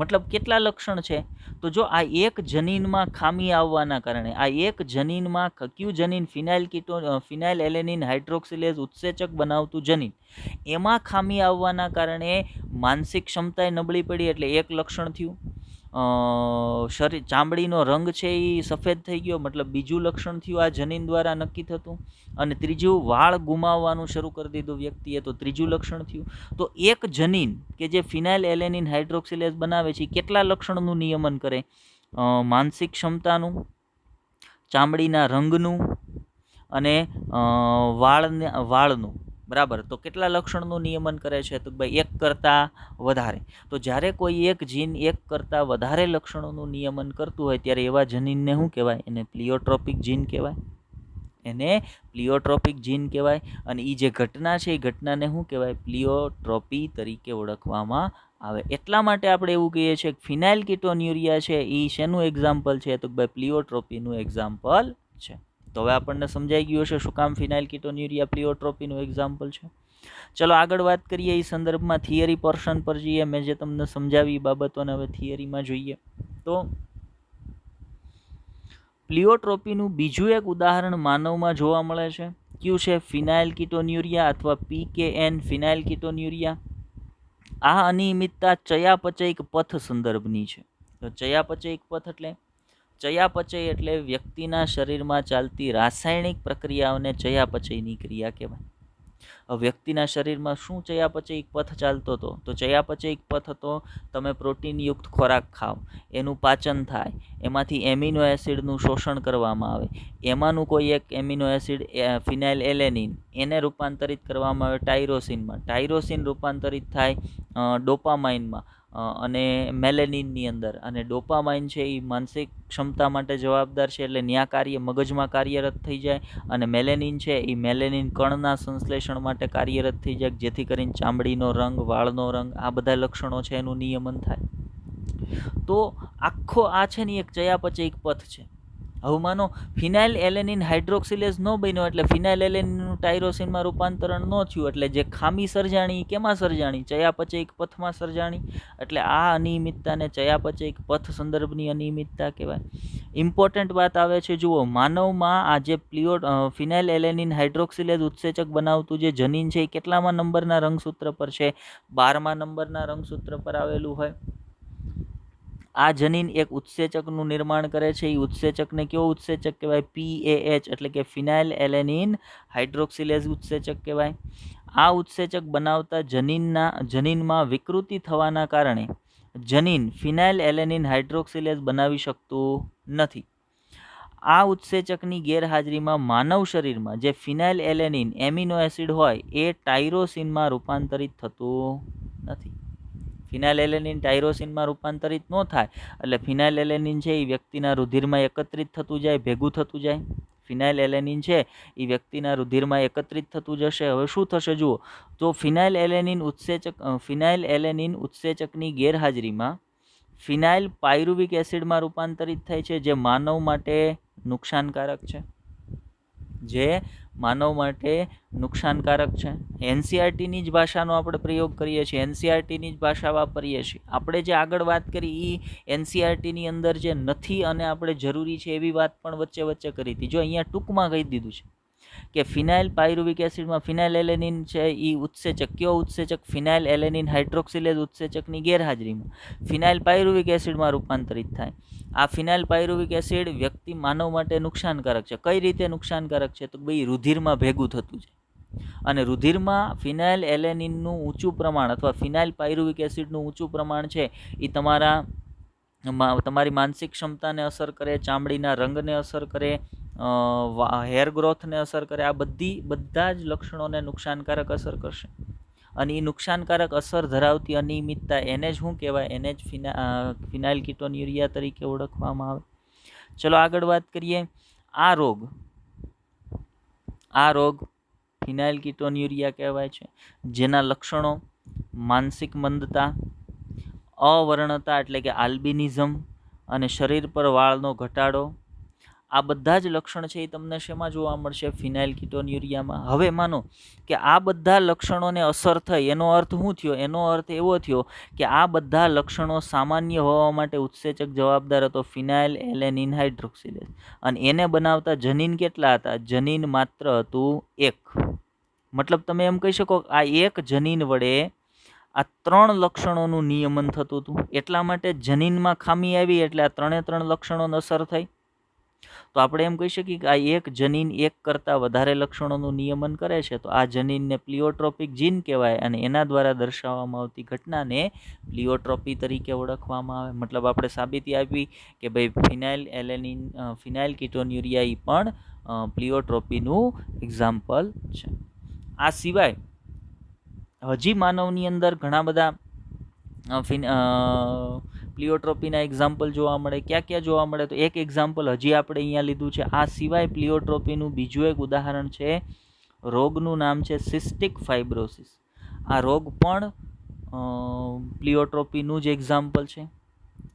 મતલબ કેટલા લક્ષણ છે? તો જો આ એક જનીનમાં ખામી આવવાના કારણે, આ એક જનીનમાં કયું જનીન ફિનાઇલ એલેનિન હાઇડ્રોક્સિલેઝ ઉત્સેચક બનાવતું જનીન, એમાં ખામી આવવાના કારણે માનસિક ક્ષમતાએ નબળી પડી, એટલે એક લક્ષણ થયું. શરીર ચામડીનો રંગ છે એ સફેદ થઈ ગયો, મતલબ બીજું લક્ષણ થયું આ જનીન દ્વારા નક્કી થતું. અને ત્રીજું, વાળ ગુમાવવાનું શરૂ કરી દીધું વ્યક્તિએ, તો ત્રીજું લક્ષણ થયું. તો એક જનીન કે જે ફિનાઇલ એલેનિન હાઇડ્રોક્સિલેઝ બનાવે છે કેટલા લક્ષણનું નિયમન કરે? માનસિક ક્ષમતાનું, ચામડીના રંગનું અને વાળનું. બરાબર. તો કેટલા લક્ષણનું નિયમન કરે છે? તો ભાઈ એક કરતાં વધારે. તો જ્યારે કોઈ એક જીન એક કરતાં વધારે લક્ષણોનું નિયમન કરતું હોય ત્યારે એવા જનીનને શું કહેવાય? એને પ્લિયોટ્રોપિક જીન કહેવાય. એને પ્લિયોટ્રોપિક જીન કહેવાય. અને એ જે ઘટના છે એ ઘટનાને શું કહેવાય? પ્લિયોટ્રોપી તરીકે ઓળખવામાં આવે. એટલા માટે આપણે એવું કહીએ છીએ કે ફિનાઇલ કીટોન્યુરિયા છે એ શેનું એક્ઝામ્પલ છે? તો ભાઈ પ્લિયોટ્રોપીનું એક્ઝામ્પલ છે. તો હવે આપણને સમજાઈ ગયું હશે શું કામ ફિનાઇલ કીટોન્યુરિયા પ્લિયોટ્રોપીનું એક્ઝામ્પલ છે. ચલો આગળ વાત કરીએ એ સંદર્ભમાં થિયરી પોર્શન પર જઈએ. મેં જે તમને સમજાવી બાબતોને હવે થિયરીમાં જોઈએ. તો પ્લિયોટ્રોપીનું બીજું એક ઉદાહરણ માનવમાં જોવા મળે છે. કયું છે? ફિનાઇલ કીટોન્યુરિયા અથવા PKN ફિનાઇલ કીટોન્યુરિયા. આ અનિયમિતતા ચયાપચયિક પથ સંદર્ભની છે. તો ચયાપચયિક પથ ચયાપચય એટલે વ્યક્તિના શરીરમાં ચાલતી રાસાયણિક પ્રક્રિયાઓને ચયાપચયની ક્રિયા કહેવાય. વ્યક્તિના શરીરમાં શું ચયાપચયિક પથ ચાલતો હતો? તો ચયાપચયિક પથ હતો તમે પ્રોટીનયુક્ત ખોરાક ખાઓ, એનું પાચન થાય, એમાંથી એમિનો એસિડનું શોષણ કરવામાં આવે, એમાંનું કોઈ એક એમિનો એસિડ ફિનાઇલ એલેનિન એને રૂપાંતરિત કરવામાં આવે ટાયરોસિનમાં, ટાયરોસિન રૂપાંતરિત થાય ડોપામાઇનમાં અને મેલેનિનની અંદર. અને ડોપામાઇન છે એ માનસિક ક્ષમતા માટે જવાબદાર છે, એટલે ન્યા મગજમાં કાર્યરત થઈ જાય. અને મેલેનિન છે એ મેલેનિન કણના સંશ્લેષણ માટે કાર્યરત થઈ જાય, જેથી કરીને ચામડીનો રંગ, વાળનો રંગ, આ બધા લક્ષણો છે એનું નિયમન થાય. તો આખો આ છે ને એક ચયાપચયિક પથ છે. હવે માનો ફિનાઇલ એલેનિન હાઇડ્રોક્સિલેઝ ન બન્યો એટલે ફિનાઇલ એલેનિનનું ટાયરોસિનમાં રૂપાંતરણ ન થયું, એટલે જે ખામી સર્જાણી કેમાં સર્જાણી? ચયાપચયિક પથમાં સર્જાણી. એટલે આ અનિયમિતતાને ચયાપચયિક પથ સંદર્ભની અનિયમિતતા કહેવાય. ઇમ્પોર્ટન્ટ વાત આવે છે, જુઓ, માનવમાં આ જે ફિનાઇલ એલેનિન હાઇડ્રોક્સિલેઝ ઉત્સેચક બનાવતું જે જનીન છે એ કેટલામાં નંબરના રંગસૂત્ર પર છે? 12મા નંબરના રંગસૂત્ર પર આવેલું હોય. આ જનીન એક ઉત્સેચકનું નિર્માણ કરે છે. એ ઉત્સેચકને કેવો ઉત્સેચક કહેવાય? PAH એટલે કે ફિનાઇલ એલેનિન હાઇડ્રોક્સિલેઝ ઉત્સેચક કહેવાય. આ ઉત્સેચક બનાવતા જનીનમાં વિકૃતિ થવાના કારણે જનીન ફિનાઇલ એલેનિન હાઇડ્રોક્સિલેઝ બનાવી શકતું નથી. આ ઉત્સેચકની ગેરહાજરીમાં માનવ શરીરમાં જે ફિનાઇલ એલેનિન એમિનો એસિડ હોય એ ટાયરોસિનમાં રૂપાંતરિત થતું નથી. ફિનાઇલ એલેનિન ટાયરોસિનમાં રૂપાંતરિત ન થાય એટલે ફિનાઇલ એલેનિન છે એ વ્યક્તિના રુધિરમાં એકત્રિત થતું જાય, ભેગું થતું જાય. ફિનાઇલ એલેનિન છે એ વ્યક્તિના રુધિરમાં એકત્રિત થતું જશે. હવે શું થશે જુઓ, તો ફિનાઇલ એલેનિન ઉત્સેચકની ગેરહાજરીમાં ફિનાઇલ પાયરુવિક એસિડમાં રૂપાંતરિત થાય છે, જે માનવ માટે નુકસાનકારક છે. NCERTની જ ભાષાનો આપણે પ્રયોગ કરીએ છીએ, NCERTની જ ભાષા વાપરીએ છીએ. આપણે જે આગળ વાત કરી એ NCERTની અંદર જે નથી અને આપણે જરૂરી છે એવી વાત પણ વચ્ચે કરી હતી. જો અહીંયા ટૂંકમાં કહી દીધું છે કે ફિનાઇલ પાયરુવિક એસિડમાં ફિનાઇલ એલેનિન છે એ ઉત્સેચક, કયો ઉત્સેચક? ફિનાઇલ એલેનિન હાઇડ્રોક્સિલેઝ ઉત્સેચકની ગેરહાજરીમાં ફિનાઇલ પાયરુવિક એસિડમાં રૂપાંતરિત થાય. આ ફિનાઇલ પાયરુવિક એસિડ માનવ માટે નુકસાનકારક છે. કઈ રીતે નુકસાનકારક છે? તો ભાઈ રુધિરમાં ભેગું થતું છે, અને રુધિરમાં ફિનાઇલ એલેનિનનું ઊંચું પ્રમાણ અથવા ફિનાઇલ પાયરુવિક એસિડનું ઊંચું પ્રમાણ છે એ તમારી માનસિક ક્ષમતાને અસર કરે, ચામડીના રંગને અસર કરે, હેર ગ્રોથને અસર કરે. આ બધા જ લક્ષણોને નુકસાનકારક અસર કરશે. અને એ નુકસાનકારક અસર ધરાવતી અનિયમિતતા એને જ શું કહેવાય? એને જ ફિનાઇલ કીટોન્યુરિયા તરીકે ઓળખવામાં આવે. ચલો આગળ વાત કરીએ. આ રોગ ફિનાઇલ કીટોન્યુરિયા કહેવાય છે, જેના લક્ષણો માનસિક મંદતા, અવર્ણતા એટલે કે આલ્બિનિઝમ અને શરીર પર વાળનો ઘટાડો, આ બધા જ લક્ષણ છે એ તમને શેમાં જોવા મળશે? ફિનાઇલ કીટોન્યુરિયામાં. હવે માનો કે આ બધા લક્ષણોને અસર થઈ, એનો અર્થ શું થયો? એનો અર્થ એવો થયો કે આ બધા લક્ષણો સામાન્ય હોવા માટે ઉત્સેચક જવાબદાર હતો ફિનાઇલ એલેનિન હાઇડ્રોક્સિલેઝ, અને એને બનાવતા જનીન કેટલા હતા? જનીન માત્ર હતું 1. મતલબ તમે એમ કહી શકો આ એક જનીન વડે આ 3 લક્ષણોનું નિયમન થતું હતું. એટલા માટે જનીનમાં ખામી આવી એટલે આ 3 લક્ષણોને અસર થઈ. તો આપણે એમ કહી શકીએ કે આ એક જનીન એક કરતાં વધારે લક્ષણોનું નિયમન કરે છે, તો આ જનીનને પ્લિયોટ્રોપિક જીન કહેવાય, અને એના દ્વારા દર્શાવવામાં આવતી ઘટનાને પ્લિયોટ્રોપી તરીકે ઓળખવામાં આવે. મતલબ આપણે સાબિતી આપી કે ભાઈ ફિનાઇલ કીટોન્યુરિયા એ પણ પ્લિયોટ્રોપીનું એક્ઝામ્પલ છે. આ સિવાય હજી માનવની અંદર ઘણા બધા પ્લિયોટ્રોપીના એક્ઝામ્પલ જોવા મળે. ક્યાં જોવા મળે? તો એક એક્ઝામ્પલ હજી આપણે અહીંયા લીધું છે. આ સિવાય પ્લિયોટ્રોપીનું બીજું એક ઉદાહરણ છે, રોગનું નામ છે સિસ્ટિક ફાઇબ્રોસિસ. આ રોગ પણ પ્લિયોટ્રોપીનું જ એક્ઝામ્પલ છે.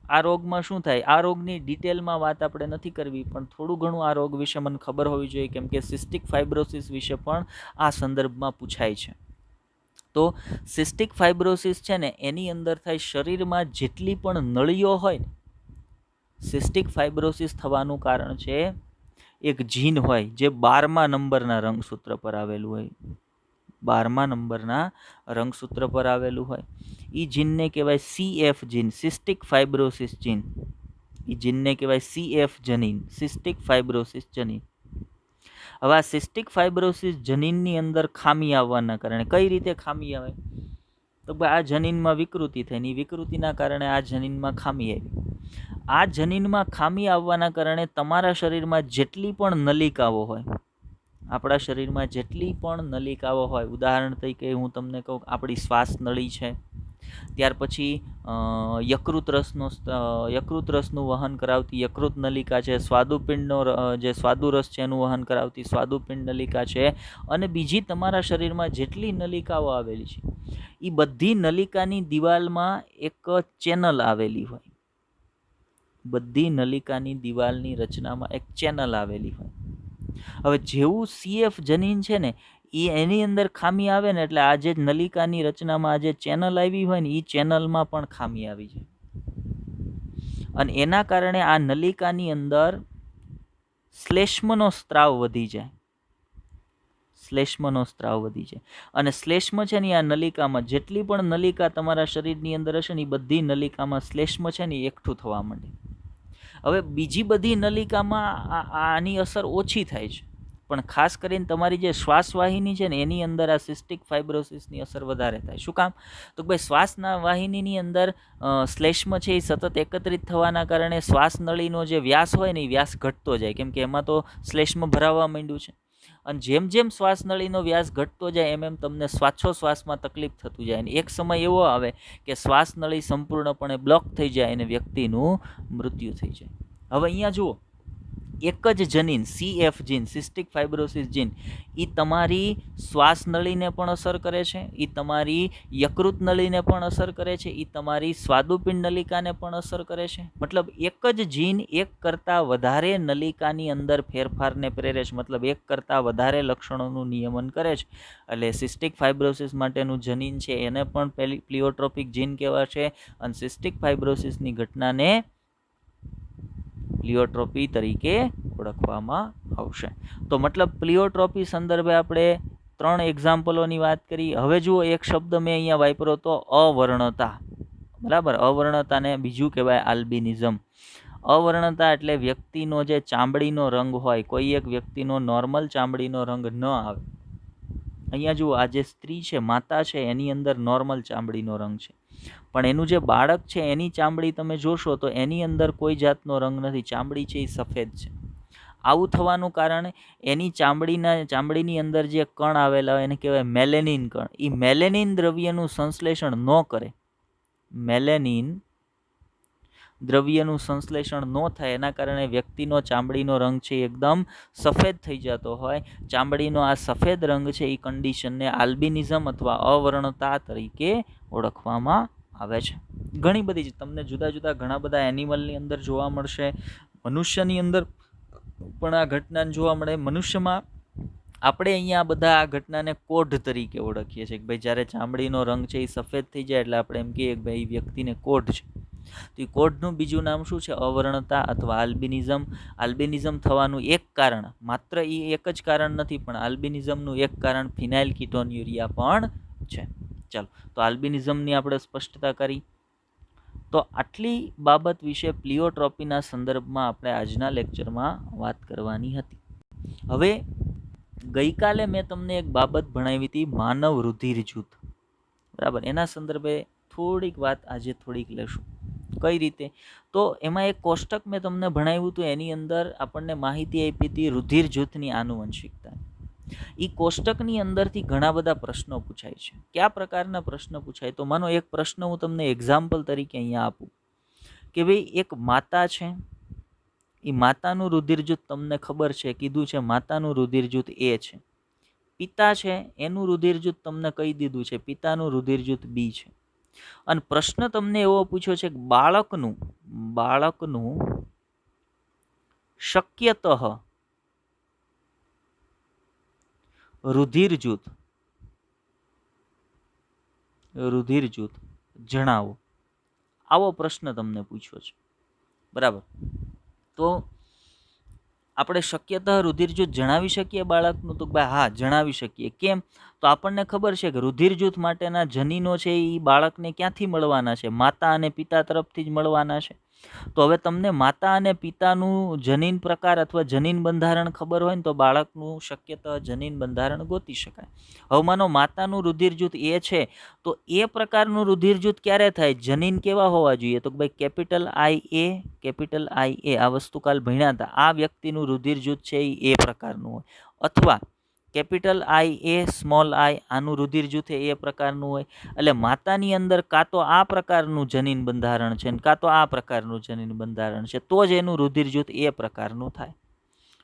આ રોગમાં શું થાય? આ રોગની ડિટેલમાં વાત આપણે નથી કરવી, પણ થોડું ઘણું આ રોગ વિશે મને ખબર હોવી જોઈએ, કેમ કે સિસ્ટિક ફાઇબ્રોસિસ વિશે પણ આ સંદર્ભમાં પૂછાય છે. તો સિસ્ટિક ફાઇબ્રોસિસ છે ને, એની અંદર થાય શરીરમાં જેટલી પણ નળીઓ હોય ને, સિસ્ટિક ફાઇબ્રોસિસ થવાનું કારણ છે એક જીન હોય જે 12મા નંબરના રંગસૂત્ર પર આવેલું હોય. 12મા નંબરના રંગસૂત્ર પર આવેલું હોય એ જીનને કહેવાય CF જીન, સિસ્ટિક ફાઇબ્રોસિસ જીન. એ જીનને કહેવાય CF જનીન, સિસ્ટિક ફાઇબ્રોસિસ જનીન. હવે આ સિસ્ટિક ફાઇબ્રોસિસ જનીનની અંદર ખામી આવવાના કારણે, કઈ રીતે ખામી આવે? તો આ જનીનમાં વિકૃતિ થઈ, ની વિકૃતિના કારણે આ જનીનમાં ખામી આવી. આ જનીનમાં ખામી આવવાના કારણે તમારા શરીરમાં જેટલી પણ નલિકાઓ હોય, આપણા શરીરમાં જેટલી પણ નલિકાઓ હોય, ઉદાહરણ તરીકે હું તમને કહું, આપણી શ્વાસ નળી છે, ત્યાર પછી યકૃત રસનું વહન કરાવતી યકૃત નલિકા છે, સ્વાદુપિંડનો જે સ્વાદુરસ છે એનું વહન કરાવતી સ્વાદુપિંડ નલિકા છે, અને બીજી તમારા શરીરમાં જેટલી નલિકાઓ આવેલી છે એ બધી નલિકાની દિવાલમાં એક ચેનલ આવેલી હોય. બધી નલિકાની દિવાલની રચનામાં એક ચેનલ આવેલી હોય. હવે જેવું CF જનીન છે ને, એની અંદર ખામી આવે ને, એટલે આ જે નલિકાની રચનામાં આ જે ચેનલ આવી હોય ને, એ ચેનલમાં પણ ખામી આવી જાય, અને એના કારણે આ નલિકાની અંદર શ્લેષ્મનો સ્ત્રાવ વધી જાય. શ્લેષ્મનો સ્ત્રાવ વધી જાય, અને શ્લેષ્મ છે ને આ નલિકામાં જેટલી પણ નલિકા તમારા શરીરની અંદર હશે ને, એ બધી નલિકામાં શ્લેષ્મ છે ને એકઠું થવા માંડે. હવે બીજી બધી નલિકામાં આની અસર ઓછી થાય છે, પણ ખાસ કરીને તમારી જે શ્વાસવાહિની છે ને, એની અંદર આ સિસ્ટિક ફાઇબ્રોસિસની અસર વધારે થાય. શું કામ? તો ભાઈ શ્વાસના વાહિનીની અંદર શ્લેષ્મ છે એ સતત એકત્રિત થવાના કારણે શ્વાસ નળીનો જે વ્યાસ હોય ને, એ વ્યાસ ઘટતો જાય, કેમ કે એમાં તો શ્લેષ્મ ભરાવા માંડ્યું છે. અને જેમ જેમ શ્વાસ નળીનો વ્યાસ ઘટતો જાય એમ તમને શ્વાસોશ્વાસમાં તકલીફ થતું જાય, અને એક સમય એવો આવે કે શ્વાસ નળી સંપૂર્ણપણે બ્લોક થઈ જાય અને વ્યક્તિનું મૃત્યુ થઈ જાય. હવે અહીંયા જુઓ, એક જ જનીન CF જીન, સિસ્ટિક ફાઇબ્રોસિસ જીન, એ તમારી શ્વાસ નળીને પણ અસર કરે છે, એ તમારી યકૃત નળીને પણ અસર કરે છે, એ તમારી સ્વાદુપિંડ નલિકાને પણ અસર કરે છે. મતલબ એક જ જીન એક કરતાં વધારે નલિકાની અંદર ફેરફારને પ્રેરે છે, મતલબ એક કરતાં વધારે લક્ષણોનું નિયમન કરે છે. એટલે સિસ્ટિક ફાઇબ્રોસિસ માટેનું જનીન છે એને પણ પ્લિયોટ્રોપિક જીન કહેવાય છે, અને સિસ્ટિક ફાઇબ્રોસિસની ઘટનાને પ્લિયોટ્રોપી તરીકે ઓળખવામાં આવશે. તો મતલબ પ્લિયોટ્રોપી સંદર્ભે આપણે 3 એક્ઝામ્પલોની વાત કરી. હવે જુઓ, એક શબ્દ મેં અહીંયા વાપર્યો તો અવર્ણતા. બરાબર, અવર્ણતાને બીજું કહેવાય આલ્બિનિઝમ. અવર્ણતા એટલે વ્યક્તિનો જે ચામડીનો રંગ હોય, કોઈ એક વ્યક્તિનો નોર્મલ ચામડીનો રંગ ન આવે. અહીંયા જુઓ, આ જે સ્ત્રી છે, માતા છે, એની અંદર નોર્મલ ચામડીનો રંગ છે, પણ એનું જે બાળક છે એની ચામડી તમે જોશો તો એની અંદર કોઈ જાતનો રંગ નથી, ચામડી છે એ સફેદ છે. આવું થવાનું કારણ એની ચામડીની અંદર જે કણ આવેલા હોય એને કહેવાય મેલેનિન કણ. એ મેલેનિન દ્રવ્યનું સંશ્લેષણ ન કરે, મેલેનિન દ્રવ્યનું સંશ્લેષણ ન થાય, એના કારણે વ્યક્તિનો ચામડીનો રંગ છે એકદમ સફેદ થઈ જતો હોય. ચામડીનો આ સફેદ રંગ છે એ કન્ડિશનને આલ્બિનિઝમ અથવા અવર્ણતા તરીકે ઓળખવામાં આવે છે. ઘણી બધી તમને જુદા જુદા ઘણા બધા એનિમલની અંદર જોવા મળશે, મનુષ્યની અંદર પણ આ ઘટના જોવા મળે. મનુષ્યમાં આપણે અહીંયા બધા આ ઘટનાને કોઢ તરીકે ઓળખીએ છીએ કે ભાઈ જ્યારે ચામડીનો રંગ છે એ સફેદ થઈ જાય એટલે આપણે એમ કહીએ કે ભાઈ વ્યક્તિને કોઢ છે. તો એ કોઢનું બીજું નામ શું છે? અવર્ણતા અથવા આલ્બિનિઝમ. આલ્બિનિઝમ થવાનું એક કારણ, માત્ર એ એક જ કારણ નથી, પણ આલ્બિનિઝમનું એક કારણ ફિનાઇલ કીટોન્યુરિયા પણ છે. ચાલો, તો આલ્બિનિઝમની આપણે સ્પષ્ટતા કરી. તો આટલી બાબત વિશે પ્લિયોટ્રોપીના સંદર્ભમાં આપણે આજના લેક્ચરમાં વાત કરવાની હતી. હવે ગઈકાલે મેં તમને એક બાબત ભણાવી હતી, માનવ રુધિર જૂથ. બરાબર, એના સંદર્ભે થોડીક વાત આજે થોડીક લેશું. કઈ રીતે? તો એમાં એક કોષ્ટક મેં તમને ભણાવ્યું હતું, એની અંદર આપણને માહિતી આપી હતી રુધિર જૂથની આનુવંશિકતા. એ કોષ્ટકની અંદરથી ઘણા બધા પ્રશ્નો પૂછાય છે. કયા પ્રકારના પ્રશ્ન પૂછાય? તો માનો એક પ્રશ્ન હું તમને એક્ઝામ્પલ તરીકે અહીંયા આપું કે ભાઈ એક માતા છે, એ માતાનું રુધિર જૂથ તમને ખબર છે, કીધું છે માતાનું રુધિર જૂથ એ છે. પિતા છે એનું રુધિર જૂથ તમને કહી દીધું છે, પિતાનું રુધિર જૂથ બી છે. અને પ્રશ્ન તમને એવો પૂછ્યો છે કે બાળકનું શક્યતઃ રુધિર જૂથ જણાવો. આવો પ્રશ્ન તમને પૂછ્યો છે. બરાબર, તો આપણે શક્યતઃ રુધિર જૂથ જણાવી શકીએ બાળકનું? તો ભાઈ હા, જણાવી શકીએ. કેમ? તો આપણને ખબર છે કે રુધિર જૂથ માટેના જનીનો છે એ બાળકને ક્યાંથી મળવાના છે? માતા અને પિતા તરફથી જ મળવાના છે. તો હવે તમને માતા અને પિતાનું જનીન પ્રકાર અથવા જનીન બંધારણ ખબર હોય ને તો બાળકનું શક્યતઃ જનીન બંધારણ ગોતી શકાય. હવે માનો માતાનું રુધિર જૂથ એ છે, તો એ પ્રકારનું રુધિર જૂથ ક્યારે થાય? જનીન કેવા હોવા જોઈએ? તો ભાઈ કેપિટલ આઈ એ આ વસ્તુ કાલ ભણ્યા હતા. આ વ્યક્તિનું રુધિર જૂથ છે એ પ્રકારનું હોય. અથવા કેપિટલ આઈ એ સ્મોલ આઈ, આનું રુધિર જૂથ એ પ્રકારનું હોય. એટલે માતાની અંદર કાં તો આ પ્રકારનું જનીન બંધારણ છે કાં તો આ પ્રકારનું જનીન બંધારણ છે, તો જ એનું રુધિર જૂથ એ પ્રકારનું થાય.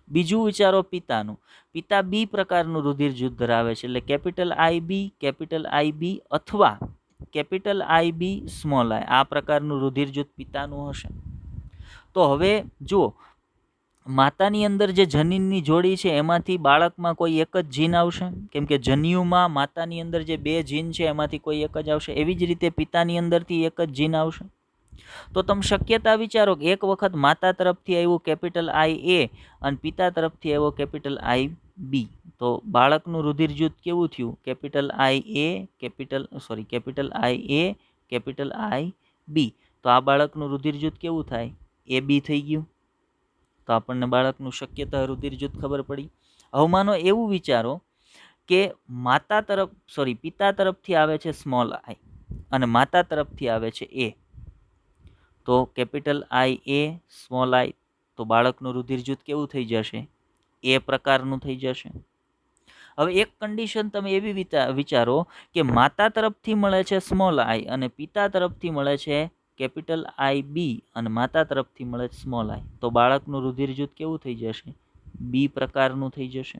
બીજું વિચારો પિતાનું. પિતા બી પ્રકારનું રુધિર જૂથ ધરાવે છે, એટલે કેપિટલ આઈ બી અથવા કેપિટલ આઈ બી સ્મોલ આઈ, આ પ્રકારનું રુધિર જૂથ પિતાનું હશે. તો હવે જો માતાની અંદર જે જનીનની જોડી છે એમાંથી બાળકમાં કોઈ એક જ જીન આવશે, કેમ કે જન્યુમાં માતાની અંદર જે બે જીન છે એમાંથી કોઈ એક જ આવશે. એવી જ રીતે પિતાની અંદરથી એક જ જીન આવશે. તો તમે શક્યતા વિચારો કે એક વખત માતા તરફથી આવ્યું કેપિટલ આઈ એ અને પિતા તરફથી આવ્યો કેપિટલ આઈ બી, તો બાળકનું રુધિર જૂથ કેવું થયું? કેપિટલ આઈ એ કેપિટલ આઈ બી. તો આ બાળકનું રુધિર જૂથ કેવું થાય? એ બી થઈ ગયું. તો આપણને બાળકનું શક્યતા રુધિર જૂથ ખબર પડી. હવે માનો એવું વિચારો કે પિતા તરફથી આવે છે સ્મોલ આઈ અને માતા તરફથી આવે છે એ, તો કેપિટલ આઈ એ સ્મોલ આઈ, તો બાળકનું રુધિર જૂથ કેવું થઈ જશે? એ પ્રકારનું થઈ જશે. હવે એક કન્ડિશન તમે એવી વિચારો કે માતા તરફથી મળે છે સ્મોલ આઈ અને પિતા તરફથી મળે છે કેપિટલ આઈ બી અને માતા તરફથી મળે છે સ્મોલ આઈ, તો બાળકનું રુધિર જૂથ કેવું થઈ જશે? બી પ્રકારનું થઈ જશે.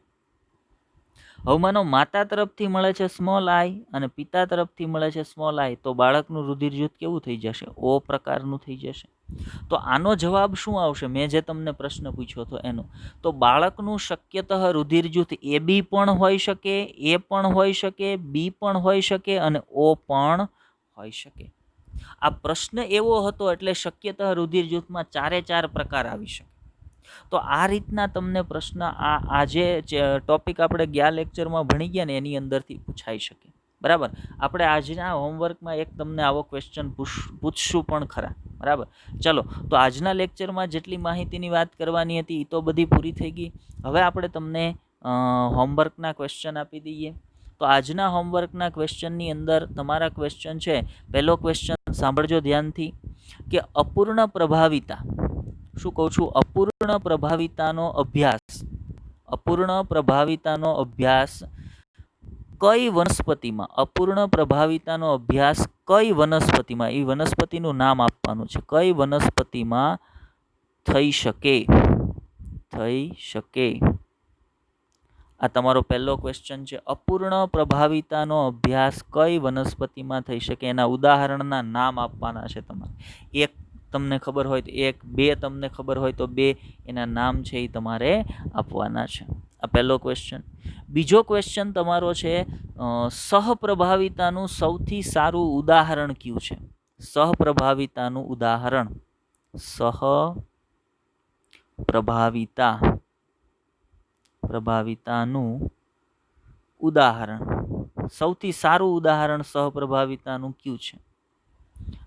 હવે માનો માતા તરફથી મળે છે સ્મોલ આઈ અને પિતા તરફથી મળે છે સ્મોલ આઈ, તો બાળકનું રુધિર જૂથ કેવું થઈ જશે? ઓ પ્રકારનું થઈ જશે. તો આનો જવાબ શું આવશે? મેં જે તમને પ્રશ્ન પૂછ્યો હતો એનો, તો બાળકનું શક્યતઃ રુધિર જૂથ એ બી પણ હોઈ શકે, એ પણ હોઈ શકે, બી પણ હોઈ શકે અને ઓ પણ હોઈ શકે. આ પ્રશ્ન એવો હતો એટલે શક્યતઃ રુધિર જૂથમાં 4 પ્રકાર આવી શકે. તો આ રીતના તમને પ્રશ્ન આજે ટોપિક આપણે ગયા લેક્ચરમાં ભણી ગયા ને એની અંદરથી પૂછાઈ શકે. બરાબર, આપણે આજના હોમવર્કમાં એક તમને આવો ક્વેશ્ચન પૂછશું પણ ખરા. બરાબર, ચલો તો આજના લેક્ચરમાં જેટલી માહિતીની વાત કરવાની હતી એ તો બધી પૂરી થઈ ગઈ. હવે આપણે તમને હોમવર્કના ક્વેશ્ચન આપી દઈએ. તો આજના હોમવર્કના ક્વેશ્ચનની અંદર તમારા ક્વેશ્ચન છે, પહેલો ક્વેશ્ચન સાંભળજો ધ્યાનથી, કે અપૂર્ણ પ્રભાવિતા, શું કહું છું? અપૂર્ણ પ્રભાવિતાનો અભ્યાસ કઈ વનસ્પતિમાં? અપૂર્ણ પ્રભાવિતાનો અભ્યાસ કઈ વનસ્પતિમાં? એ વનસ્પતિનું નામ આપવાનું છે. કઈ વનસ્પતિમાં થઈ શકે? આ તમારો પહેલો ક્વેશ્ચન છે. અપૂર્ણ પ્રભાવિતાનો અભ્યાસ કઈ વનસ્પતિમાં થઈ શકે? એના ઉદાહરણના નામ આપવાના છે તમારે. એક તમને ખબર હોય તો 1, 2 તમને ખબર હોય તો 2 એના નામ છે એ તમારે આપવાના છે. આ પહેલો ક્વેશ્ચન. બીજો ક્વેશ્ચન તમારો છે સહપ્રભાવિતાનું સૌથી સારું ઉદાહરણ કયું છે? સહપ્રભાવિતાનું ઉદાહરણ. પ્રભાવિતાનું ઉદાહરણ. સૌથી સારું ઉદાહરણ સહપ્રભાવિતાનું કયું છે?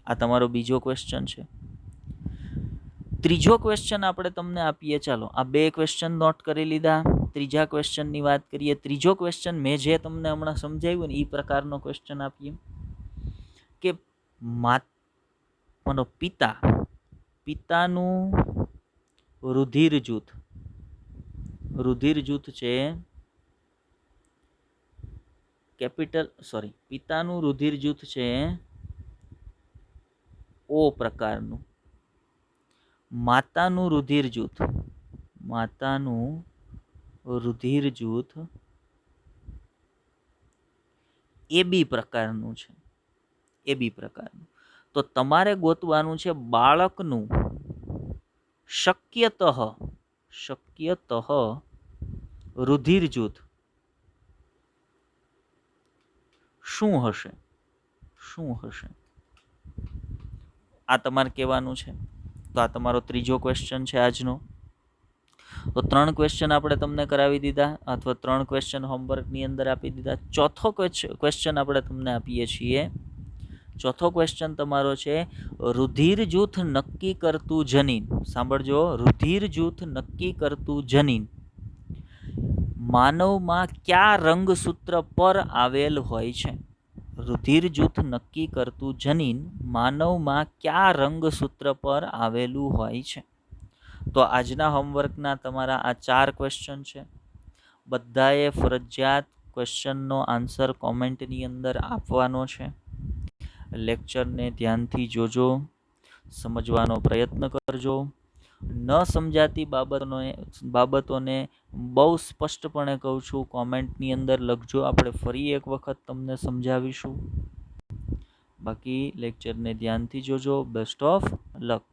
આ તમારો બીજો ક્વેશ્ચન છે. ત્રીજો ક્વેશ્ચન આપણે તમને આપીએ. ચાલો, આ 2 ક્વેશ્ચન નોટ કરી લીધા. ત્રીજા ક્વેશ્ચનની વાત કરીએ. ત્રીજો ક્વેશ્ચન મેં જે તમને હમણાં સમજાવ્યું ને એ પ્રકારનો ક્વેશ્ચન આપીએ કે પિતાનું રુધિર જૂથ છે પિતાનું રુધિર જૂથ છે O પ્રકારનું. માતાનું રુધિર જૂથ AB પ્રકારનું છે. AB પ્રકારનું. તો તમારે ગોતવાનું છે બાળકનું શક્યતઃ રુધિર જૂથ શું હશે? આ તમારે કહેવાનું છે. તો આ તમારો ત્રીજો ક્વેશ્ચન છે આજનો. તો 3 ક્વેશ્ચન આપણે તમને કરાવી દીધા, અથવા 3 ક્વેશ્ચન હોમવર્કની અંદર આપી દીધા. ચોથો ક્વેશ્ચન આપણે તમને આપીએ છીએ. ચોથો ક્વેશ્ચન તમારો છે રુધિર જૂથ નક્કી કરતું જનીન. સાંભળજો, રુધિર જૂથ નક્કી કરતું જનીન માનવમાં કયા રંગસૂત્ર પર આવેલ હોય છે? રુધિર જૂથ નક્કી કરતું જનીન માનવમાં કયા રંગસૂત્ર પર આવેલું હોય છે? તો આજના હોમવર્કના તમારા આ 4 ક્વેશ્ચન છે. બધાએ ફરજિયાત ક્વેશ્ચનનો આન્સર કોમેન્ટની અંદર આપવાનો છે. લેક્ચરને ધ્યાનથી જોજો, સમજવાનો પ્રયત્ન કરજો. ન સમજાતી બાબતોને બહુ સ્પષ્ટપણે કહું છું, કોમેન્ટની અંદર લખજો. આપણે ફરી એક વખત તમને સમજાવીશું. બાકી લેક્ચરને ધ્યાનથી જોજો. Best of luck.